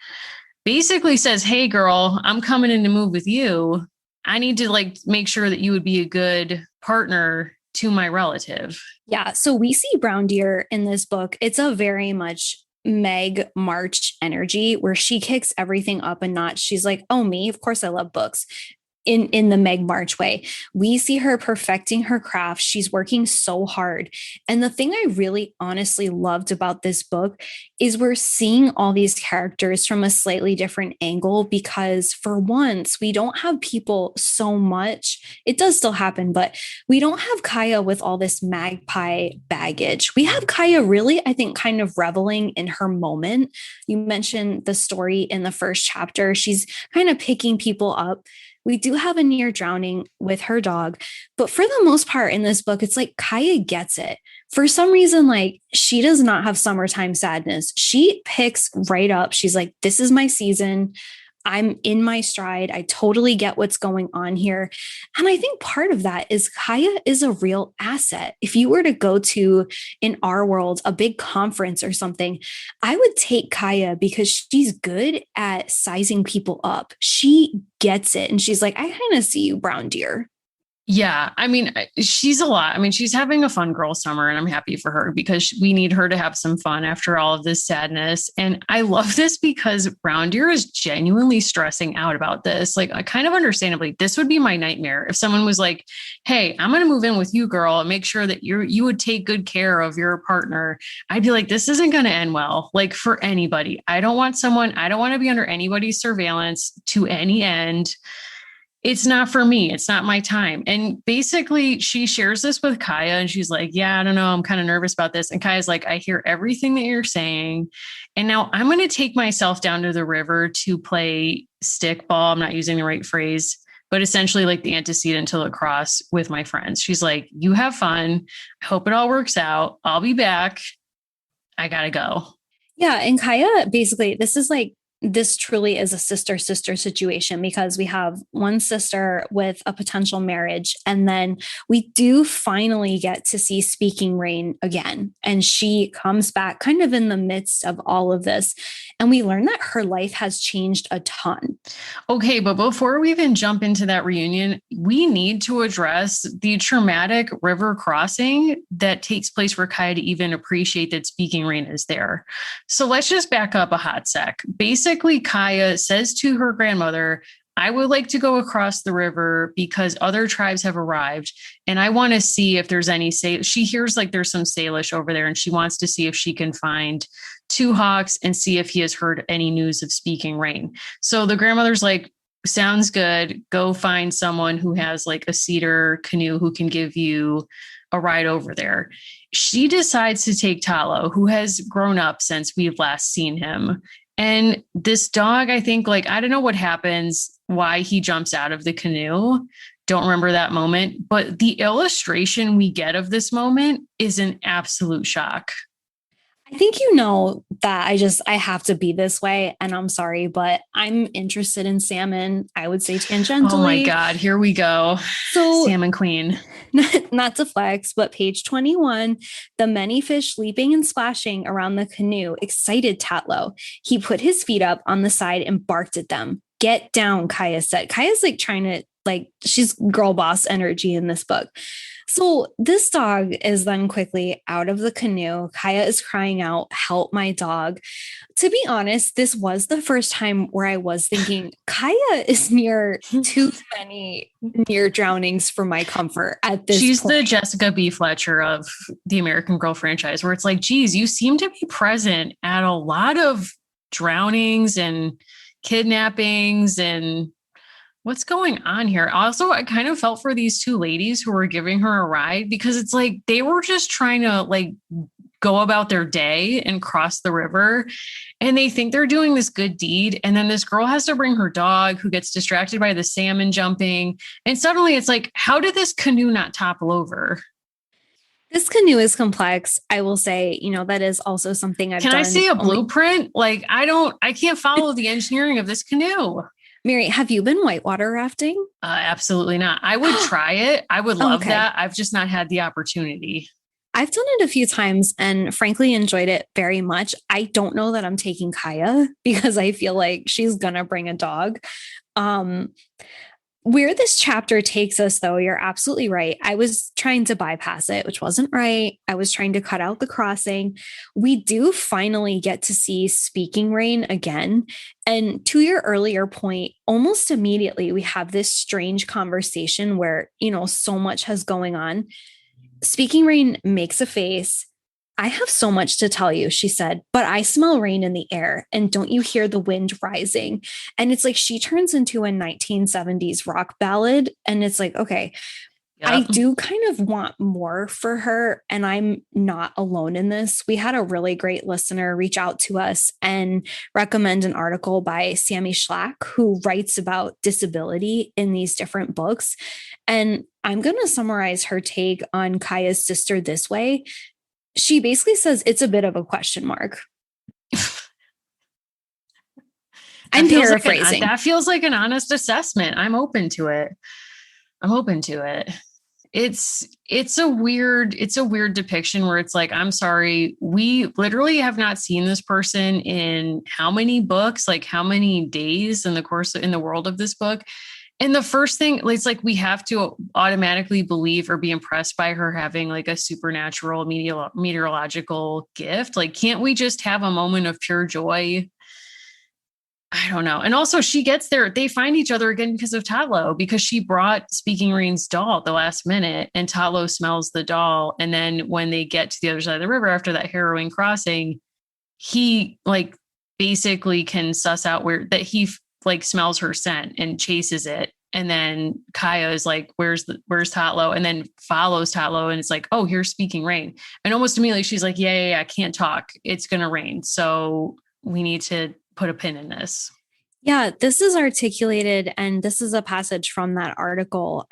basically says, hey girl, I'm coming in to move with you. I need to make sure that you would be a good partner to my relative. Yeah. So we see brown deer in this book. It's a very much Meg March energy where she kicks everything up a notch. She's like, oh, me, of course I love books. In the Meg March way. We see her perfecting her craft. She's working so hard. And the thing I really honestly loved about this book is we're seeing all these characters from a slightly different angle, because for once, we don't have people so much. It does still happen, but we don't have Kaya with all this magpie baggage. We have Kaya really, I think, kind of reveling in her moment. You mentioned the story in the first chapter. She's kind of picking people up. We do have a near drowning with her dog, but for the most part in this book, it's like Kaya gets it. For some reason, she does not have summertime sadness. She picks right up. She's like, this is my season. I'm in my stride. I totally get what's going on here. And I think part of that is Kaya is a real asset. If you were to go to, in our world, a big conference or something, I would take Kaya because she's good at sizing people up. She gets it. And she's like, I kind of see you, brown deer. Yeah, I mean, she's a lot. I mean, she's having a fun girl summer, and I'm happy for her because we need her to have some fun after all of this sadness. And I love this because Brown Deer is genuinely stressing out about this. Like, kind of understandably, this would be my nightmare if someone was like, "Hey, I'm going to move in with you, girl, and make sure that you would take good care of your partner." I'd be like, "This isn't going to end well, like for anybody. I don't want to be under anybody's surveillance to any end. It's not for me. It's not my time." And basically she shares this with Kaya and she's like, "Yeah, I don't know. I'm kind of nervous about this." And Kaya's like, "I hear everything that you're saying. And now I'm going to take myself down to the river to play stickball." I'm not using the right phrase, but essentially like the antecedent to lacrosse with my friends. She's like, "You have fun. I hope it all works out. I'll be back. I got to go." Yeah. And Kaya, basically, this truly is a sister-sister situation because we have one sister with a potential marriage. And then we do finally get to see Speaking Rain again. And she comes back kind of in the midst of all of this. And we learn that her life has changed a ton. Okay, but before we even jump into that reunion, we need to address the traumatic river crossing that takes place for Kaya to even appreciate that Speaking Rain is there. So let's just back up a hot sec. Basically, Kaya says to her grandmother, "I would like to go across the river because other tribes have arrived and I want to see if there's any she hears like there's some Salish over there and she wants to see if she can find Two Hawks and see if he has heard any news of Speaking Rain." So the grandmother's like, "Sounds good. Go find someone who has like a cedar canoe who can give you a ride over there." She decides to take Talo, who has grown up since we've last seen him. And this dog, I think, like, I don't know what happens, why he jumps out of the canoe. Don't remember that moment. But the illustration we get of this moment is an absolute shock. I think that I have to be this way. And I'm sorry, but I'm interested in salmon. I would say tangentially. Oh my God, here we go. So, Salmon Queen. not to flex, but page 21, the many fish leaping and splashing around the canoe excited Tatlo. He put his feet up on the side and barked at them. "Get down," Kaya said. Kaya's like trying to, like, she's girl boss energy in this book. So this dog is then quickly out of the canoe. Kaya is crying out, "Help my dog." To be honest, this was the first time where I was thinking Kaya is near too many near drownings for my comfort at this She's point. the Jessica B. Fletcher of the American Girl franchise, where it's like, geez, you seem to be present at a lot of drownings and kidnappings and what's going on here? Also, I kind of felt for these two ladies who were giving her a ride because it's like they were just trying to like go about their day and cross the river and they think they're doing this good deed. And then this girl has to bring her dog who gets distracted by the salmon jumping. And suddenly it's like, how did this canoe not topple over? This canoe is complex. I will say, that is also something I've done. Can I see a blueprint? Like, I can't follow the engineering of this canoe. Mary, have you been whitewater rafting? Absolutely not. I would try it. I would love that. I've just not had the opportunity. I've done it a few times and frankly enjoyed it very much. I don't know that I'm taking Kaya because I feel like she's going to bring a dog. Where this chapter takes us, though, you're absolutely right. I was trying to bypass it, which wasn't right. I was trying to cut out the crossing. We do finally get to see Speaking Rain again. And to your earlier point, almost immediately, we have this strange conversation where, so much has going on. Speaking Rain makes a face. "I have so much to tell you," she said, "but I smell rain in the air. And don't you hear the wind rising?" And it's like she turns into a 1970s rock ballad. And it's like, okay, yep. I do kind of want more for her. And I'm not alone in this. We had a really great listener reach out to us and recommend an article by Sammy Schlack, who writes about disability in these different books. And I'm going to summarize her take on Kaya's sister this way. She basically says it's a bit of a question mark. I'm paraphrasing. That feels like an honest assessment. I'm open to it. It's a weird depiction where it's like, I'm sorry, we literally have not seen this person in how many books, like how many days in the world of this book. And the first thing, it's like we have to automatically believe or be impressed by her having like a supernatural meteorological gift. Like, can't we just have a moment of pure joy? I don't know. And also she gets there. They find each other again because of Tatlo, because she brought Speaking Rain's doll at the last minute and Tatlo smells the doll. And then when they get to the other side of the river after that harrowing crossing, he like basically can suss out where he like smells her scent and chases it. And then Kaya is like, where's Tatlo? And then follows Tatlo. And it's like, oh, here's Speaking Rain. And almost immediately she's like, yeah, I can't talk. It's going to rain. So we need to put a pin in this. Yeah, this is articulated, and this is a passage from that article,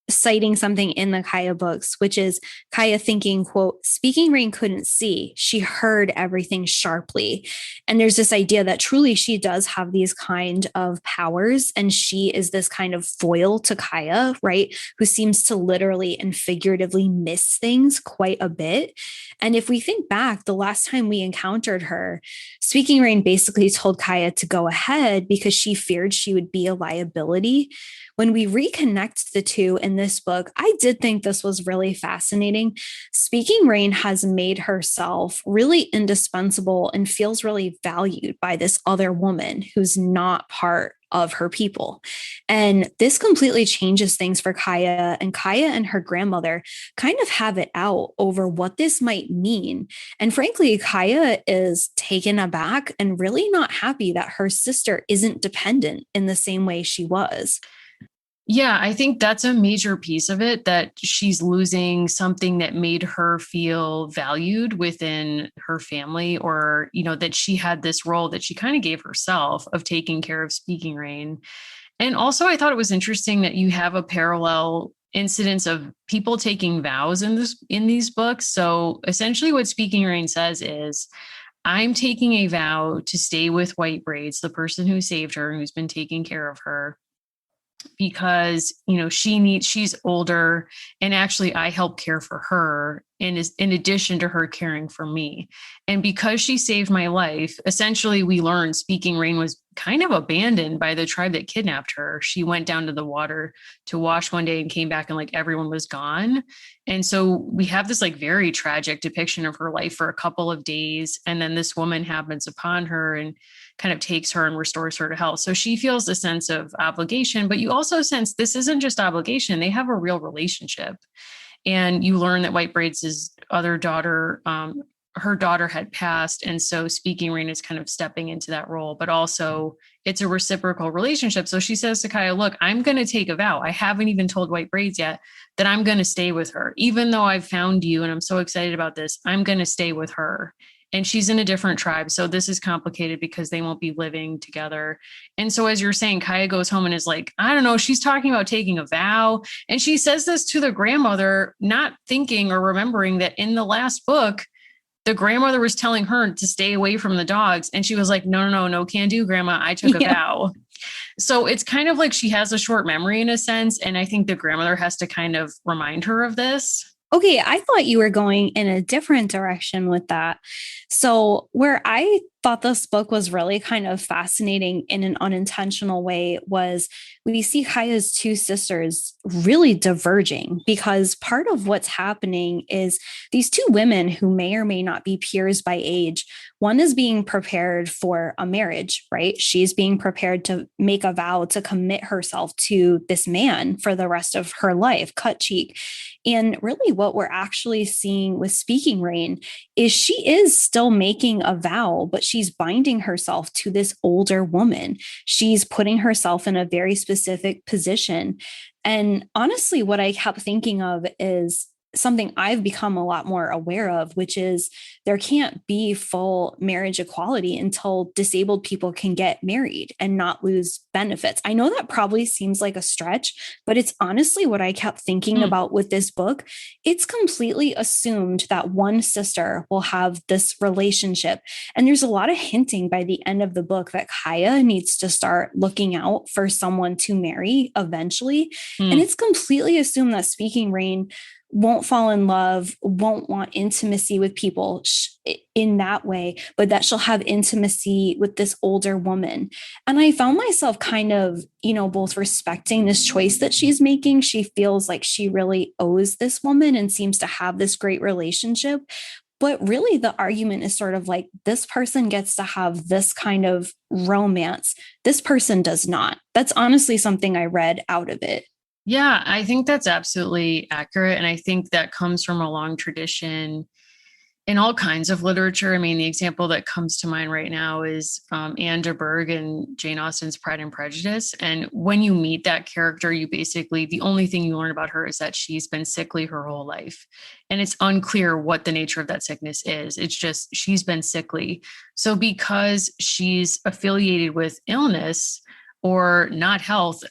citing something in the Kaya books, which is Kaya thinking, quote, Speaking Rain couldn't see. She heard everything sharply. And there's this idea that truly she does have these kind of powers, and she is this kind of foil to Kaya, right? Who seems to literally and figuratively miss things quite a bit. And if we think back, the last time we encountered her, Speaking Rain basically told Kaya to go ahead because she feared she would be a liability. When we reconnect the two in this book, I did think this was really fascinating. Speaking Rain has made herself really indispensable and feels really valued by this other woman who's not part of her people. And this completely changes things for Kaya, and Kaya and her grandmother kind of have it out over what this might mean. And frankly, Kaya is taken aback and really not happy that her sister isn't dependent in the same way she was. Yeah, I think that's a major piece of it, that she's losing something that made her feel valued within her family, or, you know, that she had this role that she kind of gave herself of taking care of Speaking Rain. And also, I thought it was interesting that you have a parallel incidence of people taking vows in these books. So essentially what Speaking Rain says is, I'm taking a vow to stay with White Braids, the person who saved her, who's been taking care of her, because, you know, she's older, and actually I help care for her in addition to her caring for me. And because she saved my life, essentially we learned Speaking Rain was kind of abandoned by the tribe that kidnapped her. She went down to the water to wash one day and came back and like everyone was gone. And so we have this like very tragic depiction of her life for a couple of days. And then this woman happens upon her and kind of takes her and restores her to health. So she feels a sense of obligation, but you also sense this isn't just obligation. They have a real relationship. And you learn that White Braids' other daughter, her daughter had passed. And so Speaking Rain is kind of stepping into that role, but also it's a reciprocal relationship. So she says to Kaya, look, I'm going to take a vow. I haven't even told White Braids yet that I'm going to stay with her. Even though I've found you and I'm so excited about this, I'm going to stay with her. And she's in a different tribe. So this is complicated because they won't be living together. And so as you're saying, Kaya goes home and is like, I don't know, she's talking about taking a vow. And she says this to the grandmother, not thinking or remembering that in the last book, the grandmother was telling her to stay away from the dogs. And she was like, no, can do, Grandma. I took a vow. So it's kind of like she has a short memory in a sense. And I think the grandmother has to kind of remind her of this. Okay, I thought you were going in a different direction with that. So where I thought this book was really kind of fascinating in an unintentional way was we see Kaya's two sisters really diverging, because part of what's happening is these two women who may or may not be peers by age, one is being prepared for a marriage, right? She's being prepared to make a vow to commit herself to this man for the rest of her life, cut cheek. And really what we're actually seeing with Speaking Rain is she is still making a vow, but she's binding herself to this older woman. She's putting herself in a very specific position. And honestly, what I kept thinking of is something I've become a lot more aware of, which is there can't be full marriage equality until disabled people can get married and not lose benefits. I know that probably seems like a stretch, but it's honestly what I kept thinking about with this book. It's completely assumed that one sister will have this relationship. And there's a lot of hinting by the end of the book that Kaya needs to start looking out for someone to marry eventually. And it's completely assumed that Speaking Rain won't fall in love, won't want intimacy with people in that way, but that she'll have intimacy with this older woman. And I found myself kind of, both respecting this choice that she's making. She feels like she really owes this woman and seems to have this great relationship. But really, the argument is sort of like this person gets to have this kind of romance. This person does not. That's honestly something I read out of it. Yeah, I think that's absolutely accurate. And I think that comes from a long tradition in all kinds of literature. I mean, the example that comes to mind right now is Anne de Berg and Jane Austen's Pride and Prejudice. And when you meet that character, you basically, the only thing you learn about her is that she's been sickly her whole life. And it's unclear what the nature of that sickness is. It's just she's been sickly. So because she's affiliated with illness, or not health,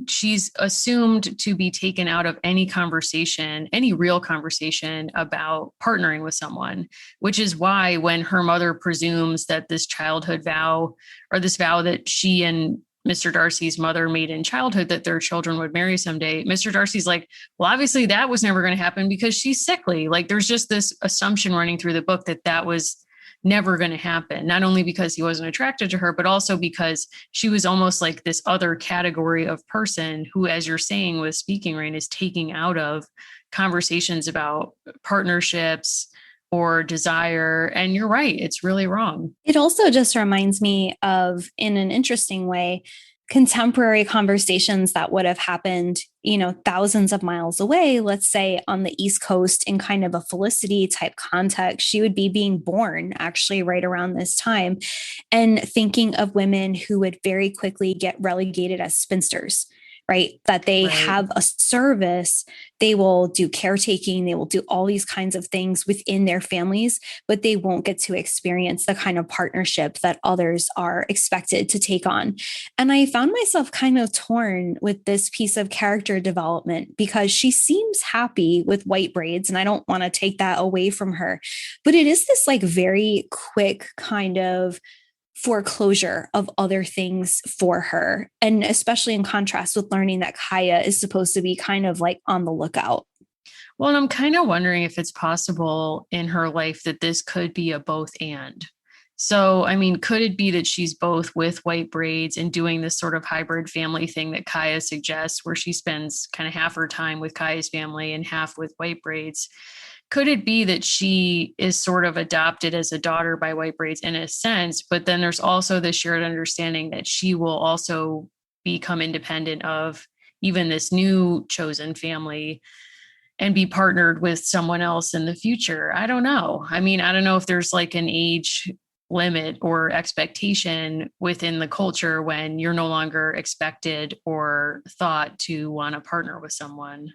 she's assumed to be taken out of any conversation, any real conversation about partnering with someone, which is why when her mother presumes that this childhood vow or this vow that she and Mr. Darcy's mother made in childhood that their children would marry someday, Mr. Darcy's like, well, obviously that was never going to happen because she's sickly. Like there's just this assumption running through the book that that was never going to happen, not only because he wasn't attracted to her, but also because she was almost like this other category of person who, as you're saying with Speaking Rain, is taking out of conversations about partnerships or desire. And you're right, it's really wrong. It also just reminds me of, in an interesting way, contemporary conversations that would have happened, thousands of miles away, let's say on the East Coast in kind of a Felicity type context. She would be being born actually right around this time, and thinking of women who would very quickly get relegated as spinsters, right? That they have a service, they will do caretaking, they will do all these kinds of things within their families, but they won't get to experience the kind of partnership that others are expected to take on. And I found myself kind of torn with this piece of character development because she seems happy with white braids, and I don't want to take that away from her, but it is this like very quick kind of foreclosure of other things for her. And especially in contrast with learning that Kaya is supposed to be kind of like on the lookout. Well, and I'm kind of wondering if it's possible in her life that this could be a both and. So, I mean, could it be that she's both with white braids and doing this sort of hybrid family thing that Kaya suggests, where she spends kind of half her time with Kaya's family and half with white braids? Could it be that she is sort of adopted as a daughter by white braids in a sense, but then there's also the shared understanding that she will also become independent of even this new chosen family and be partnered with someone else in the future? I don't know. I mean, I don't know if there's like an age limit or expectation within the culture when you're no longer expected or thought to want to partner with someone.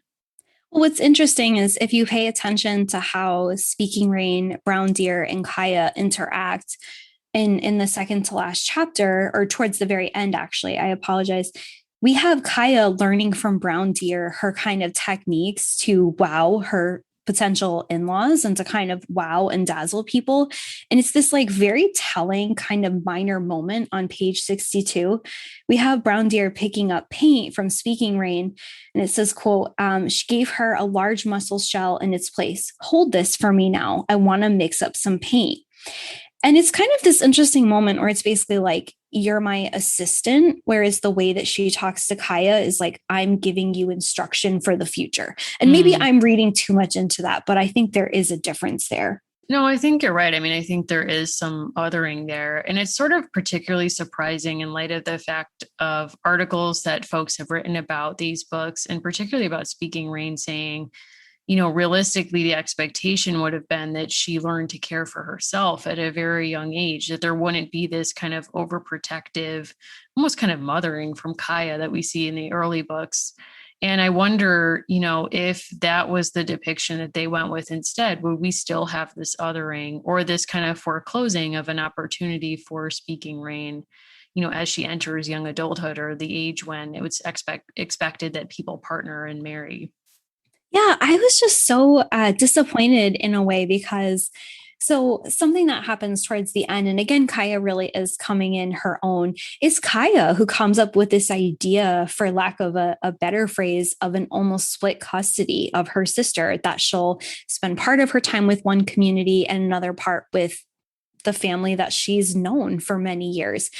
What's interesting is if you pay attention to how Speaking Rain, Brown Deer, and Kaya interact in the second to last chapter, or towards the very end, actually, I apologize. We have Kaya learning from Brown Deer her kind of techniques to wow her potential in-laws and to kind of wow and dazzle people. And it's this like very telling kind of minor moment on page 62. We have Brown Deer picking up paint from Speaking Rain, and it says, quote, she gave her a large mussel shell in its place. Hold this for me now. I want to mix up some paint. And it's kind of this interesting moment where it's basically like, you're my assistant, whereas the way that she talks to Kaya is like, I'm giving you instruction for the future. And maybe I'm reading too much into that, but I think there is a difference there. No, I think you're right. I mean, I think there is some othering there. And it's sort of particularly surprising in light of the fact of articles that folks have written about these books, and particularly about Speaking Rain, saying, realistically, the expectation would have been that she learned to care for herself at a very young age, that there wouldn't be this kind of overprotective, almost kind of mothering from Kaya that we see in the early books. And I wonder, if that was the depiction that they went with instead, would we still have this othering or this kind of foreclosing of an opportunity for Speaking Rain, as she enters young adulthood or the age when it was expected that people partner and marry? Yeah, I was just so disappointed in a way because something that happens towards the end, and again, Kaya really is coming in her own, is Kaya who comes up with this idea, for lack of a better phrase, of an almost split custody of her sister, that she'll spend part of her time with one community and another part with the family that she's known for many years.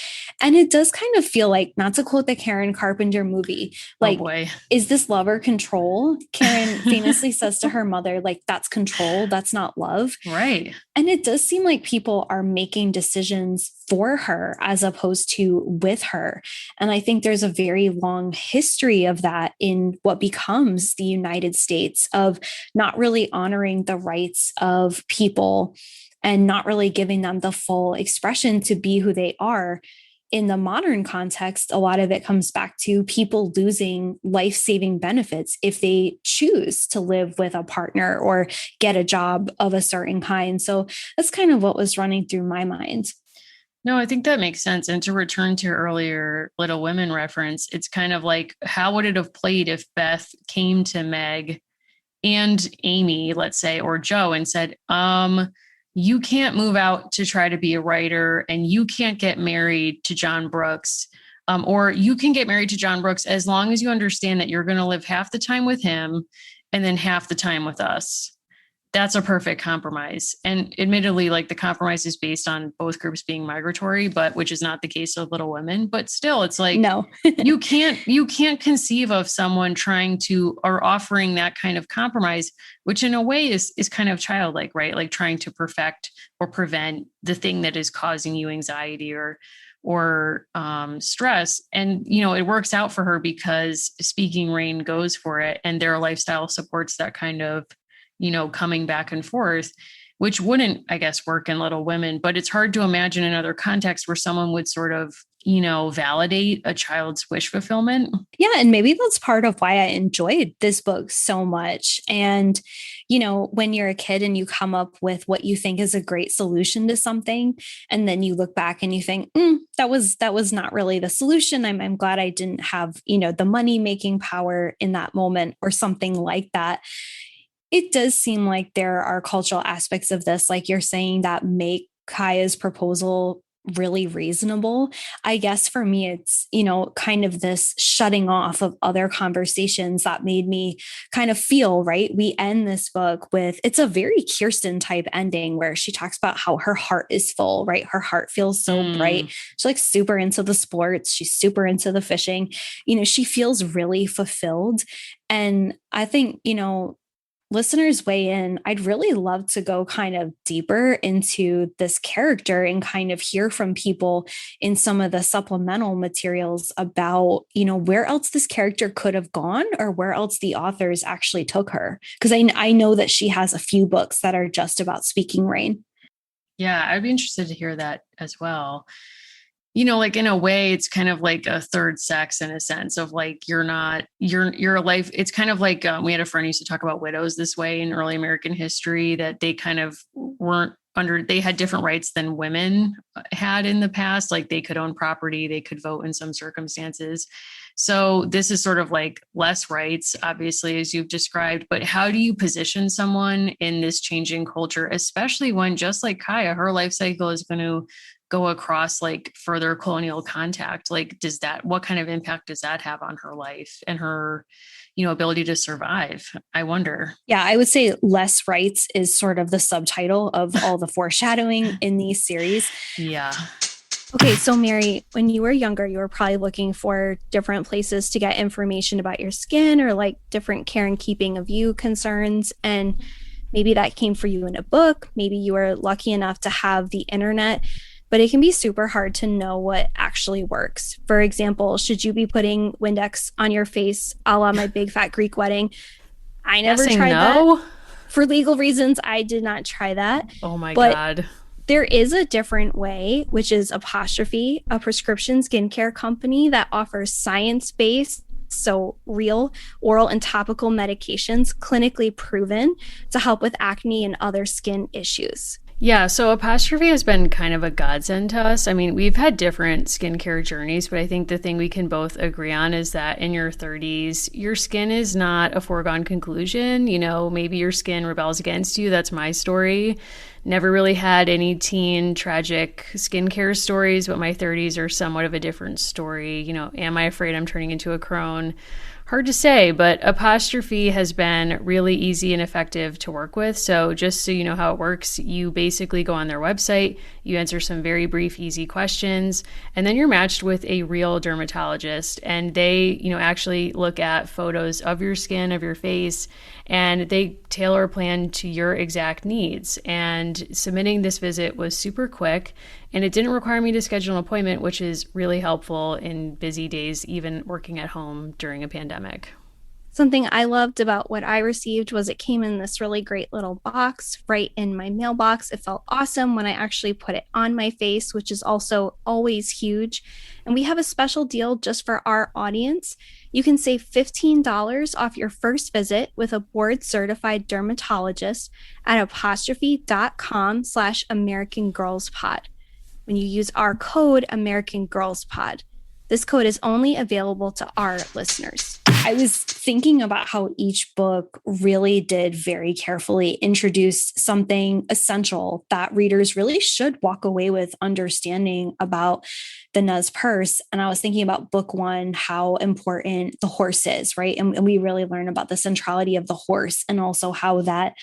And it does kind of feel like, not to quote the Karen Carpenter movie, like, oh boy, is this love or control? Karen famously says to her mother, like, that's control, that's not love. Right. And it does seem like people are making decisions for her as opposed to with her. And I think there's a very long history of that in what becomes the United States, of not really honoring the rights of people and not really giving them the full expression to be who they are. In the modern context, a lot of it comes back to people losing life-saving benefits if they choose to live with a partner or get a job of a certain kind. So that's kind of what was running through my mind. No, I think that makes sense. And to return to your earlier Little Women reference, it's kind of like, how would it have played if Beth came to Meg and Amy, let's say, or Joe, and said, you can't move out to try to be a writer, and you can't get married to John Brooks, or you can get married to John Brooks as long as you understand that you're going to live half the time with him and then half the time with us. That's a perfect compromise. And admittedly, like, the compromise is based on both groups being migratory, but which is not the case of Little Women. But still, it's like, no, you can't conceive of someone trying to, or offering that kind of compromise, which in a way is kind of childlike, right? Like trying to perfect or prevent the thing that is causing you anxiety or stress. And, it works out for her because Speaking Rain goes for it, and their lifestyle supports that kind of, coming back and forth, which wouldn't, I guess, work in Little Women. But it's hard to imagine another context where someone would sort of, validate a child's wish fulfillment. Yeah. And maybe that's part of why I enjoyed this book so much. And, when you're a kid and you come up with what you think is a great solution to something, and then you look back and you think, that was not really the solution. I'm glad I didn't have, the money making power in that moment or something like that. It does seem like there are cultural aspects of this, like you're saying, that make Kaya's proposal really reasonable. I guess for me, it's, kind of this shutting off of other conversations that made me kind of feel, right? We end this book with, it's a very Kirsten type ending where she talks about how her heart is full, right? Her heart feels so bright. She's like super into the sports. She's super into the fishing. She feels really fulfilled. And I think, listeners weigh in. I'd really love to go kind of deeper into this character and kind of hear from people in some of the supplemental materials about, where else this character could have gone or where else the authors actually took her. Because I know that she has a few books that are just about Speaking Rain. Yeah, I'd be interested to hear that as well. Like, in a way, it's kind of like a third sex, in a sense of like, your life. It's kind of like, we had a friend who used to talk about widows this way in early American history, that they kind of weren't they had different rights than women had in the past. Like, they could own property, they could vote in some circumstances. So this is sort of like less rights, obviously, as you've described, but how do you position someone in this changing culture, especially when, just like Kaya, her life cycle is going to go across like further colonial contact? Like, what kind of impact does that have on her life and her, ability to survive? I wonder. Yeah, I would say less rights is sort of the subtitle of all the foreshadowing in these series. Yeah. Okay, so Mary, when you were younger, you were probably looking for different places to get information about your skin or like different care and keeping of you concerns. And maybe that came for you in a book. Maybe you were lucky enough to have the internet, but it can be super hard to know what actually works. For example, should you be putting Windex on your face a la My Big Fat Greek Wedding? I never tried that. For legal reasons, I did not try that. Oh my God. There is a different way, which is Apostrophe, a prescription skincare company that offers science-based So real oral and topical medications clinically proven to help with acne and other skin issues. Yeah, so apostrophe has been kind of a godsend to us. I mean, we've had different skincare journeys, but I think the thing we can both agree on is that in your 30s, your skin is not a foregone conclusion. You know, maybe your skin rebels against you. That's my story. Never really had any teen tragic skincare stories, but my 30s are somewhat of a different story. You know, am I afraid I'm turning into a crone? Hard to say, but apostrophe has been really easy and effective to work with. So just so you know how it works, you basically go on their website, you answer some very brief, easy questions, and then you're matched with a real dermatologist. And they, you know, actually look at photos of your skin, of your face, and they tailor a plan to your exact needs. And submitting this visit was super quick, and it didn't require me to schedule an appointment, which is really helpful in busy days, even working at home during a pandemic. Something I loved about what I received was it came in this really great little box right in my mailbox. It felt awesome when I actually put it on my face, which is also always huge. And we have a special deal just for our audience. You can save $15 off your first visit with a board certified dermatologist at apostrophe.com/American Girls Pod when you use our code American Girls Pod. This code is only available to our listeners. I was thinking about how each book really did very carefully introduce something essential that readers really should walk away with understanding about the Nez Perce. And I was thinking about book one, how important the horse is, right? And we really learn about the centrality of the horse and also how that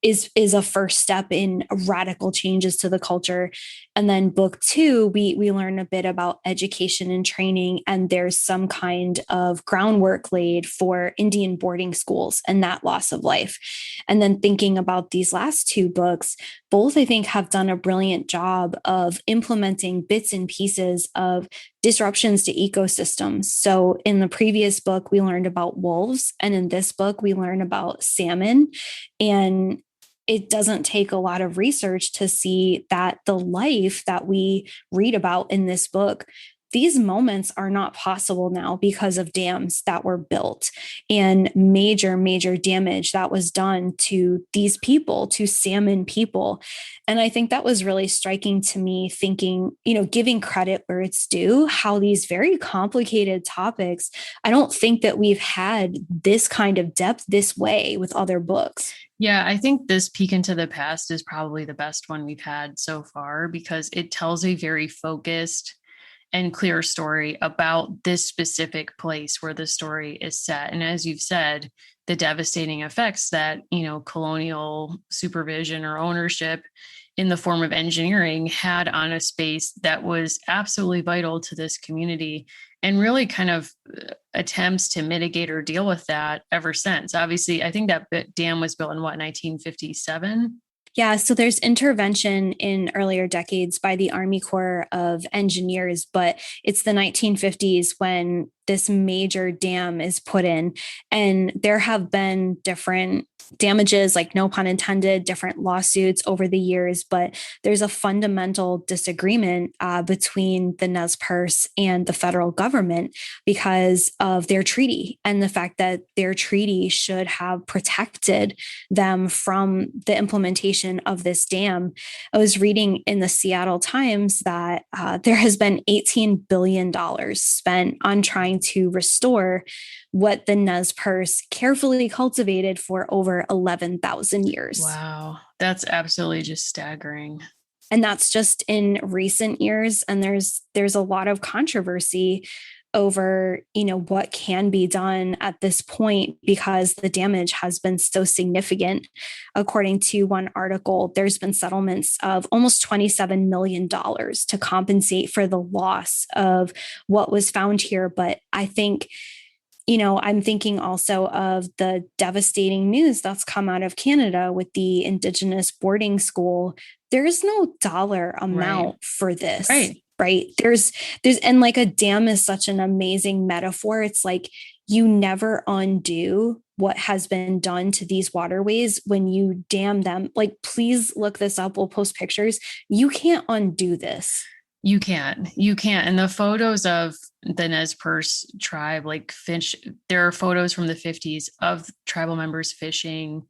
is a first step in radical changes to the culture. And then book two, we learn a bit about education and training, and there's some kind of groundwork laid for Indian boarding schools and that loss of life. And then thinking about these last two books, both I think have done a brilliant job of implementing bits and pieces of disruptions to ecosystems. So in the previous book, we learned about wolves, and in this book, we learn about salmon. And it doesn't take a lot of research to see that the life that we read about in this book, these moments are not possible now because of dams that were built and major, major damage that was done to these people, to salmon people. And I think that was really striking to me, thinking, you know, giving credit where it's due, how these very complicated topics, I don't think that we've had this kind of depth this way with other books. Yeah, I think this peek into the past is probably the best one we've had so far because it tells a very focused and clear story about this specific place where the story is set. And as you've said, the devastating effects that, you know, colonial supervision or ownership in the form of engineering had on a space that was absolutely vital to this community, and really kind of attempts to mitigate or deal with that ever since. Obviously, I think that dam was built in 1957? Yeah, so there's intervention in earlier decades by the Army Corps of Engineers, but it's the 1950s when this major dam is put in. And there have been different damages, like no pun intended, different lawsuits over the years, but there's a fundamental disagreement between the Nez Perce and the federal government because of their treaty and the fact that their treaty should have protected them from the implementation of this dam. I was reading in the Seattle Times that there has been $18 billion spent on trying to restore what the Nez Perce carefully cultivated for over 11,000 years. Wow, that's absolutely just staggering. And that's just in recent years. And there's a lot of controversy over, you know, what can be done at this point because the damage has been so significant. According to one article, there's been settlements of almost $27 million to compensate for the loss of what was found here. But I think, you know, I'm thinking also of the devastating news that's come out of Canada with the Indigenous boarding school. There's no dollar amount for this. Right. There's, and like a dam is such an amazing metaphor. It's like you never undo what has been done to these waterways when you dam them. Like, please look this up. We'll post pictures. You can't undo this. You can't. And the photos of the Nez Perce tribe, like fish, there are photos from the 50s of tribal members fishing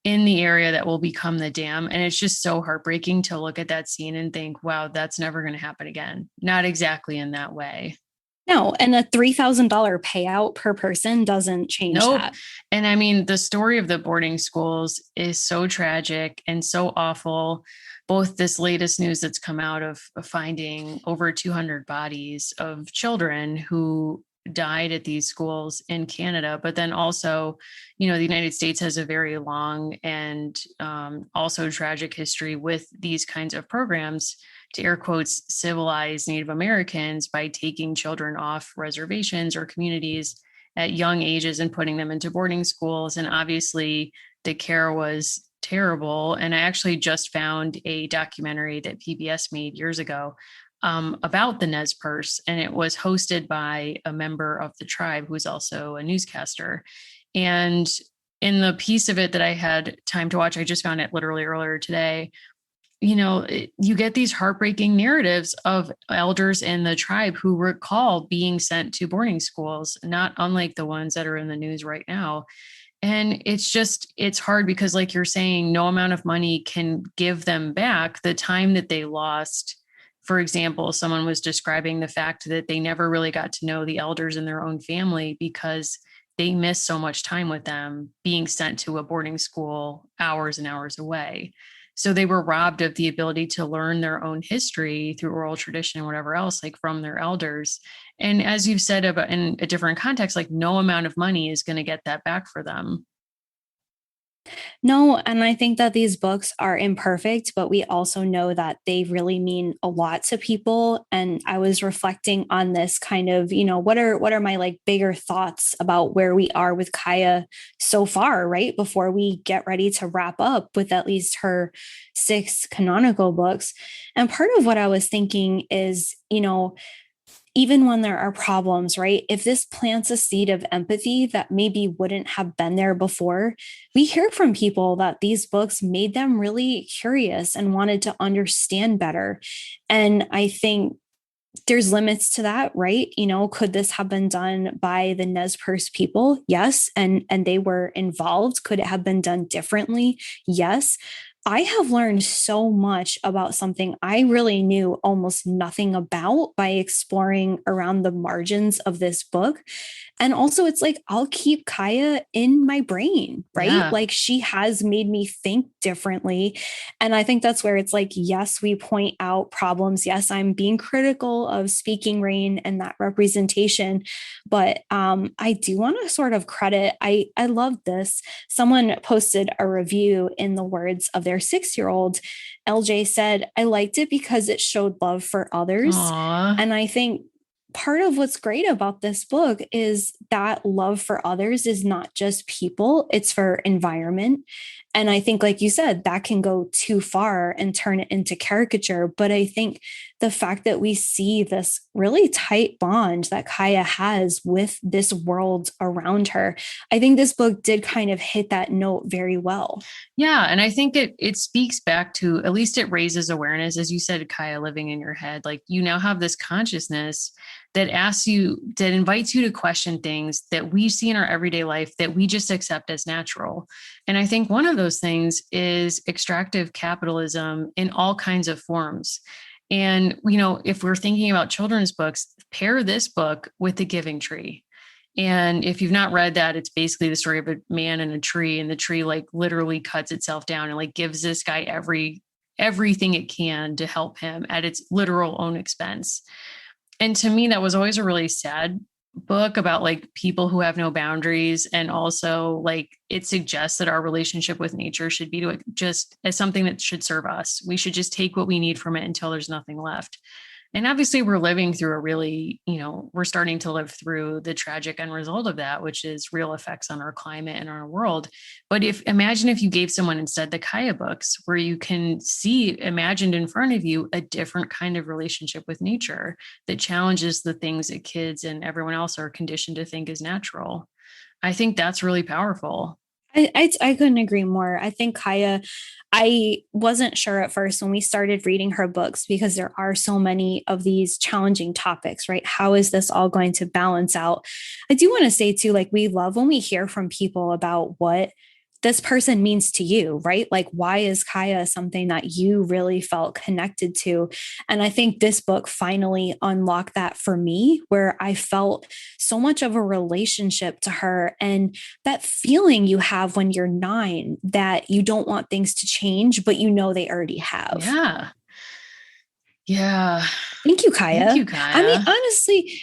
in the area that will become the dam. And it's just so heartbreaking to look at that scene and think, wow, that's never going to happen again. Not exactly in that way. No, and a $3,000 payout per person doesn't change Nope. that. And I mean, the story of the boarding schools is so tragic and so awful. Both this latest news that's come out of finding over 200 bodies of children who died at these schools in Canada, but then also, the United States has a very long and also tragic history with these kinds of programs to air quotes civilize Native Americans by taking children off reservations or communities at young ages and putting them into boarding schools. And obviously the care was terrible. And I actually just found a documentary that PBS made years ago about the Nez Perce, and it was hosted by a member of the tribe who is also a newscaster. And in the piece of it that I had time to watch, I just found it literally earlier today. You get these heartbreaking narratives of elders in the tribe who recall being sent to boarding schools, not unlike the ones that are in the news right now. And it's hard because, like you're saying, no amount of money can give them back the time that they lost. For example, someone was describing the fact that they never really got to know the elders in their own family because they missed so much time with them being sent to a boarding school hours and hours away. So they were robbed of the ability to learn their own history through oral tradition and whatever else, like from their elders. And as you've said about in a different context, like no amount of money is going to get that back for them. No, and I think that these books are imperfect, but we also know that they really mean a lot to people. And I was reflecting on this kind of, what are my like bigger thoughts about where we are with Kaya so far, right? Before we get ready to wrap up with at least her 6 canonical books. And part of what I was thinking is, even when there are problems, right? If this plants a seed of empathy that maybe wouldn't have been there before, we hear from people that these books made them really curious and wanted to understand better. And I think there's limits to that, right? Could this have been done by the Nez Perce people? Yes. And they were involved. Could it have been done differently? Yes. I have learned so much about something I really knew almost nothing about by exploring around the margins of this book. And also, it's like, I'll keep Kaya in my brain, right? Yeah. Like, she has made me think differently. And I think that's where it's like, yes, we point out problems. Yes, I'm being critical of Speaking Rain and that representation. But I do want to sort of credit, I love this. Someone posted a review in the words of their 6-year-old. LJ said, I liked it because it showed love for others. Aww. And I think part of what's great about this book is that love for others is not just people, it's for environment. And I think, like you said, that can go too far and turn it into caricature. But I think the fact that we see this really tight bond that Kaya has with this world around her, I think this book did kind of hit that note very well. Yeah. And I think it speaks back to, at least it raises awareness, as you said, Kaya, living in your head. Like, you now have this consciousness that invites you to question things that we see in our everyday life that we just accept as natural. And I think one of those things is extractive capitalism in all kinds of forms. And, if we're thinking about children's books, pair this book with The Giving Tree. And if you've not read that, it's basically the story of a man and a tree, and the tree like literally cuts itself down and like gives this guy everything it can to help him at its literal own expense. And to me, that was always a really sad book about like people who have no boundaries. And also, like, it suggests that our relationship with nature should be to just as something that should serve us. We should just take what we need from it until there's nothing left. And obviously we're living through a really, we're starting to live through the tragic end result of that, which is real effects on our climate and our world. But imagine if you gave someone instead the Kaya books, where you can see imagined in front of you a different kind of relationship with nature that challenges the things that kids and everyone else are conditioned to think is natural. I think that's really powerful. I couldn't agree more. I think Kaya, I wasn't sure at first when we started reading her books because there are so many of these challenging topics, right? How is this all going to balance out? I do want to say too, like, we love when we hear from people about what this person means to you, right? Like, why is Kaya something that you really felt connected to? And I think this book finally unlocked that for me, where I felt so much of a relationship to her. And that feeling you have when you're 9 that you don't want things to change, but you know they already have. Yeah. Yeah. Thank you, Kaya. Thank you, Kaya. I mean, honestly,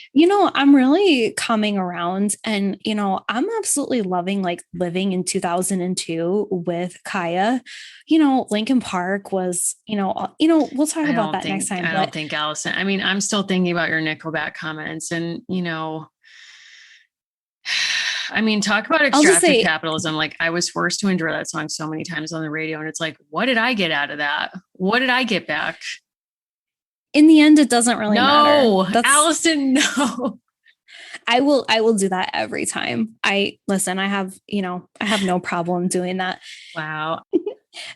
I'm really coming around and, I'm absolutely loving like living in 2002 with Kaya. Lincoln Park was, we'll talk about that next time. I don't think, Allison, I mean, I'm still thinking about your Nickelback comments and, I mean, talk about extractive capitalism. Like, I was forced to endure that song so many times on the radio. And it's like, what did I get out of that? What did I get back? In the end, it doesn't really matter. Allison, no. I will do that every time. I have no problem doing that. Wow.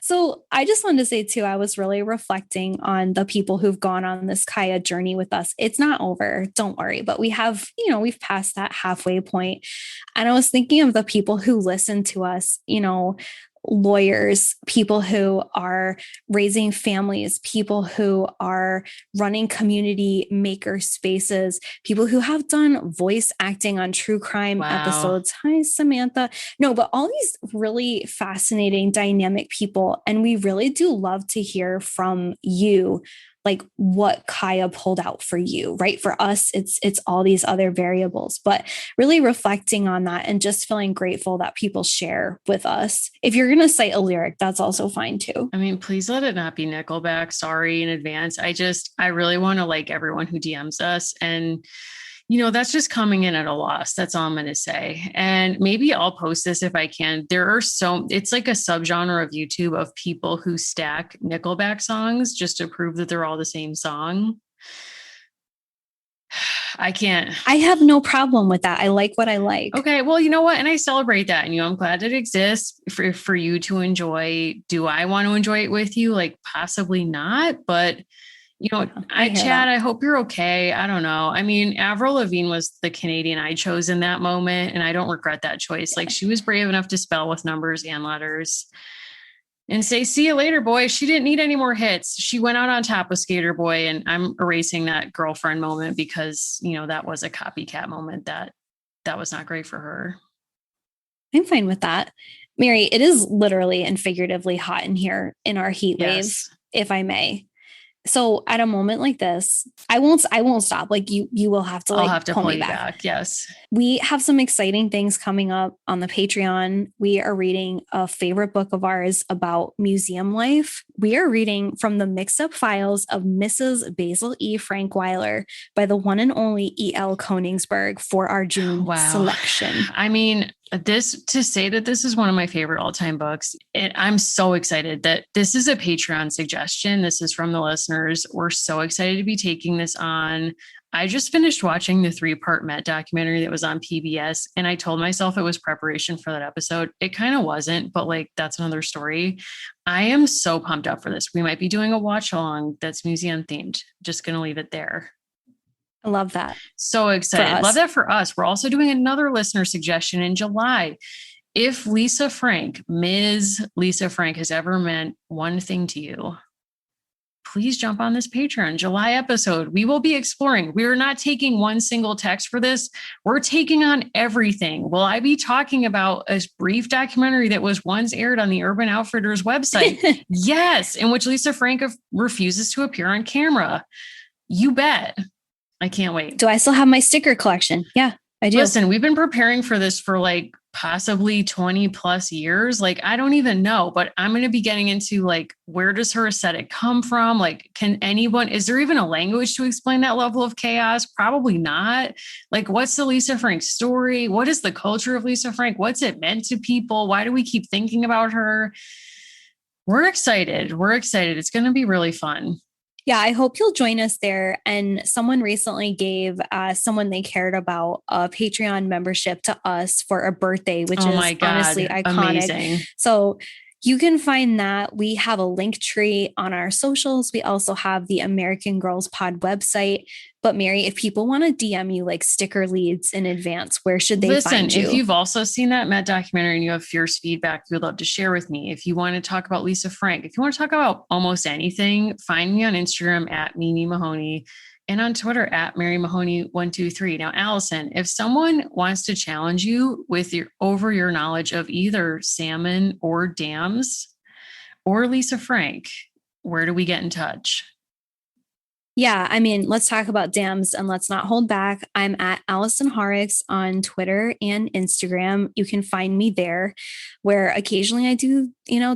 So I just wanted to say too, I was really reflecting on the people who've gone on this Kaya journey with us. It's not over, don't worry, but we have, we've passed that halfway point. And I was thinking of the people who listen to us, lawyers, people who are raising families, people who are running community maker spaces, people who have done voice acting on true crime episodes. Hi, Samantha. No, but all these really fascinating, dynamic people. And we really do love to hear from you, like what Kaya pulled out for you, right? For us, it's all these other variables, but really reflecting on that and just feeling grateful that people share with us. If you're going to cite a lyric, that's also fine too. I mean, please let it not be Nickelback. Sorry in advance. I really want to like everyone who DMs us, and that's just coming in at a loss. That's all I'm going to say. And maybe I'll post this if I can. It's like a subgenre of YouTube of people who stack Nickelback songs just to prove that they're all the same song. I can't. I have no problem with that. I like what I like. Okay. Well, you know what? And I celebrate that. And, I'm glad it exists for you to enjoy. Do I want to enjoy it with you? Like, possibly not, but Chad, I hope you're okay. I don't know. I mean, Avril Lavigne was the Canadian I chose in that moment, and I don't regret that choice. Like, she was brave enough to spell with numbers and letters and say, see you later, boy. She didn't need any more hits. She went out on top with Skater Boy, and I'm erasing that girlfriend moment because, that was a copycat moment that was not great for her. I'm fine with that. Mary, it is literally and figuratively hot in here in our heat waves, if I may. So at a moment like this, I won't stop. Like you will have to I'll have to pull me back. Yes. We have some exciting things coming up on the Patreon. We are reading a favorite book of ours about museum life. We are reading from the Mixed Up Files of Mrs. Basil E. Frankweiler by the one and only E.L. Koenigsberg for our June selection. I mean, to say that this is one of my favorite all-time books, I'm so excited that this is a Patreon suggestion. This is from the listeners. We're so excited to be taking this on. I just finished watching the 3-part Met documentary that was on PBS, and I told myself it was preparation for that episode. It kind of wasn't, but like, that's another story. I am so pumped up for this. We might be doing a watch along that's museum themed. Just going to leave it there. I love that. So excited. Love that for us. We're also doing another listener suggestion in July. If Lisa Frank, Ms. Lisa Frank, has ever meant one thing to you, please jump on this Patreon July episode. We will be exploring. We are not taking one single text for this. We're taking on everything. Will I be talking about a brief documentary that was once aired on the Urban Outfitters website? Yes. In which Lisa Frank refuses to appear on camera. You bet. I can't wait. Do I still have my sticker collection? Yeah, I do. Listen, we've been preparing for this for like possibly 20 plus years. Like, I don't even know, but I'm going to be getting into like, where does her aesthetic come from? Like, is there even a language to explain that level of chaos? Probably not. Like, what's the Lisa Frank story? What is the culture of Lisa Frank? What's it meant to people? Why do we keep thinking about her? We're excited. It's going to be really fun. Yeah, I hope you'll join us there. And someone recently gave someone they cared about a Patreon membership to us for a birthday, which Oh is my God. honestly iconic. Amazing. So you can find that. We have a link tree on our socials. We also have the American Girls Pod website. But Mary, if people want to DM you like sticker leads in advance, where should they find you? If you've also seen that Met documentary and you have fierce feedback you'd love to share with me, if you want to talk about Lisa Frank, if you want to talk about almost anything, find me on Instagram at Mimi Mahoney and on Twitter at Mary Mahoney123. Now, Allison, if someone wants to challenge you with your knowledge of either salmon or dams or Lisa Frank, where do we get in touch? Yeah, I mean, let's talk about dams and let's not hold back. I'm at Allison Horrocks on Twitter and Instagram. You can find me there, where occasionally I do,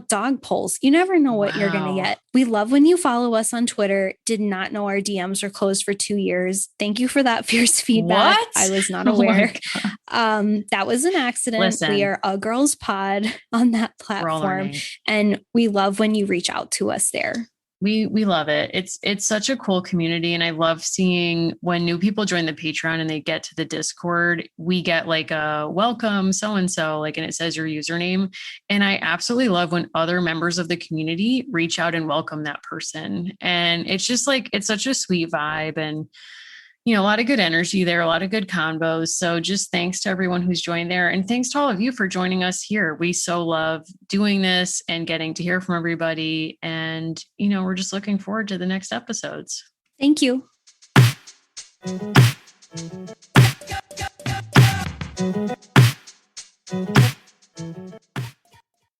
dog polls. You never know what you're going to Wow. get. We love when you follow us on Twitter. Did not know our DMs were closed for 2 years. Thank you for that fierce feedback. What? I was not Oh my aware. God. That was an accident. Listen. We are a girls pod on that We're all platform, learning. and we love when you reach out to us there. We love it. It's such a cool community. And I love seeing when new people join the Patreon and they get to the Discord, we get like a welcome so-and-so, like, and it says your username. And I absolutely love when other members of the community reach out and welcome that person. And it's just like, it's such a sweet vibe and, a lot of good energy there, a lot of good convos. So just thanks to everyone who's joined there. And thanks to all of you for joining us here. We so love doing this and getting to hear from everybody. And, we're just looking forward to the next episodes. Thank you.